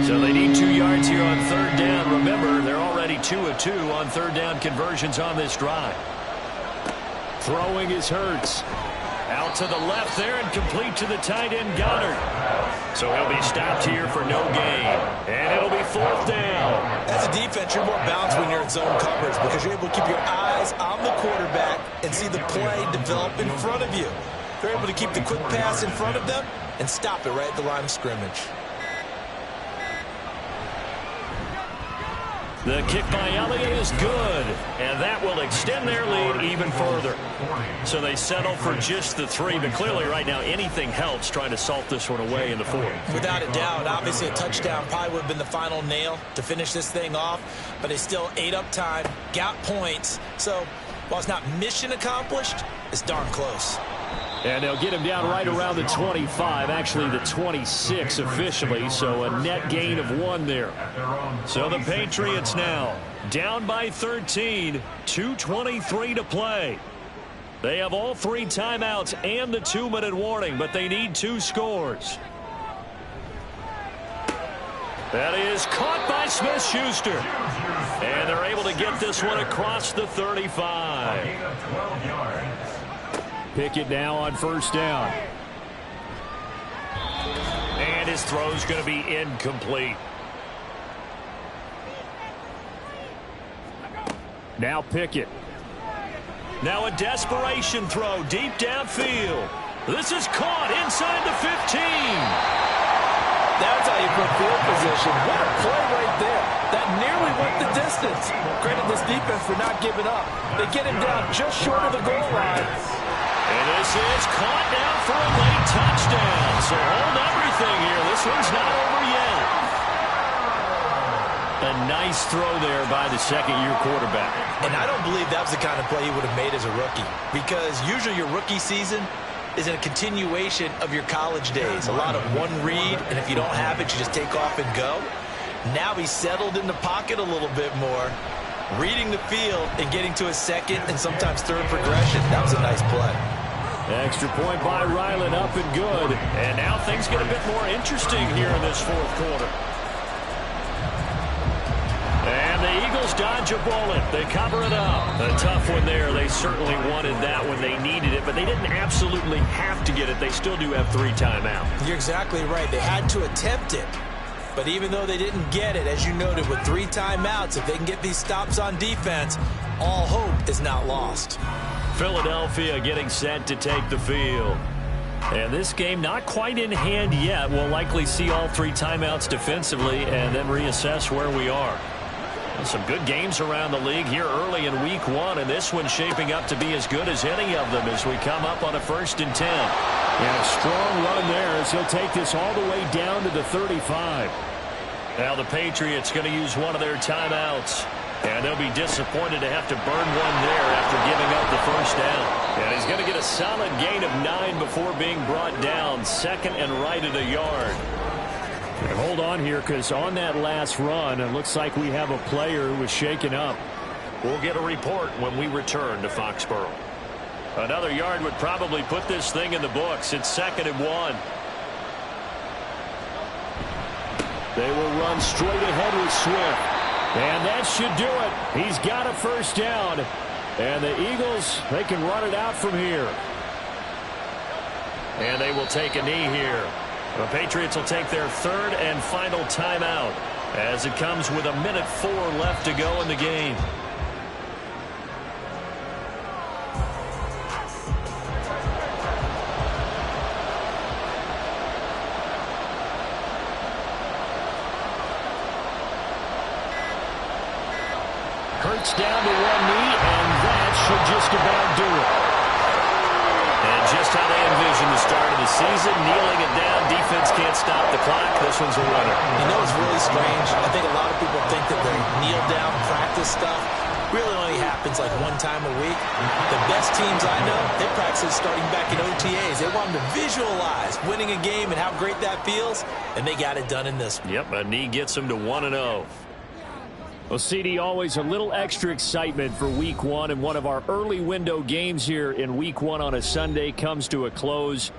So they need 2 yards here on third down. Remember, they're already 2 of 2 on third down conversions on this drive. Throwing is Hurts. Out to the left there and complete to the tight end Goddard. So he'll be stopped here for no gain. And it'll be 4th down. As a defense, you're more balanced when you're in zone coverage because you're able to keep your eyes on the quarterback and see the play develop in front of you. They're able to keep the quick pass in front of them and stop it right at the line of scrimmage. The kick by Elliott is good, and that will extend their lead even further. So they settle for just the 3, but clearly right now anything helps trying to salt this one away in the 4th. Without a doubt, obviously a touchdown probably would have been the final nail to finish this thing off, but they still ate up time, got points. So while it's not mission accomplished, it's darn close. And they'll get him down right around the 25, actually the 26 officially, so a net gain of 1 there. So the Patriots now down by 13, 2:23 to play. They have all 3 timeouts and the 2-minute warning, but they need 2 scores. That is caught by Smith-Schuster. And they're able to get this one across the 35. Pickett now on first down. And his throw's going to be incomplete. Now Pickett. Now a desperation throw deep downfield. This is caught inside the 15. That's how you put field position. What a play right there. That nearly went the distance. Credit this defense for not giving up. They get him down just short of the goal line. And this is caught down for a late touchdown. So hold everything here. This one's not over yet. A nice throw there by the second-year quarterback. And I don't believe that was the kind of play he would have made as a rookie, because usually your rookie season is in a continuation of your college days. A lot of one read, and if you don't have it, you just take off and go. Now he's settled in the pocket a little bit more, reading the field and getting to a second and sometimes third progression. That was a nice play. Extra point by Ryland, up and good. And now things get a bit more interesting here in this 4th quarter. And the Eagles dodge a bullet. They cover it up. A tough one there. They certainly wanted that when they needed it, but they didn't absolutely have to get it. They still do have 3 timeouts. You're exactly right. They had to attempt it. But even though they didn't get it, as you noted, with 3 timeouts, if they can get these stops on defense, all hope is not lost. Philadelphia getting set to take the field. And this game not quite in hand yet. We'll likely see all 3 timeouts defensively and then reassess where we are. Some good games around the league here early in week 1, and this one's shaping up to be as good as any of them as we come up on a 1st and 10. And a strong run there as he'll take this all the way down to the 35. Now the Patriots going to use one of their timeouts. And they'll be disappointed to have to burn one there after giving up the first down. And he's going to get a solid gain of 9 before being brought down. 2nd and right at a yard. And hold on here, because on that last run, it looks like we have a player who was shaken up. We'll get a report when we return to Foxborough. Another yard would probably put this thing in the books. It's 2nd and 1. They will run straight ahead with Swift. And that should do it. He's got a first down. And the Eagles, they can run it out from here. And they will take a knee here. The Patriots will take their 3rd and final timeout as it comes with 1:04 left to go in the game. Hurts down to one knee, and that should just about do it. And just how they envisioned occasion the start of the season. Kneeling it down. Defense can't stop the clock. This one's a runner. You know, it's really strange. I think a lot of people think that the kneel-down practice stuff really only happens like one time a week. The best teams I know, they practice starting back in OTAs. They want them to visualize winning a game and how great that feels, and they got it done in this one. Yep, a knee gets them to 1-0. Well, CD, always a little extra excitement for Week 1, and one of our early window games here in Week 1 on a Sunday comes to a close.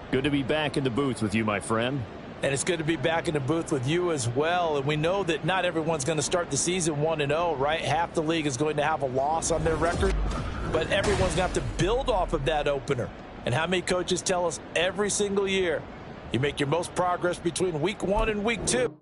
Good to be back in the booth with you, my friend. And it's good to be back in the booth with you as well. And we know that not everyone's going to start the season 1-0, right? Half the league is going to have a loss on their record, but everyone's going to have to build off of that opener. And how many coaches tell us every single year, you make your most progress between Week 1 and Week 2.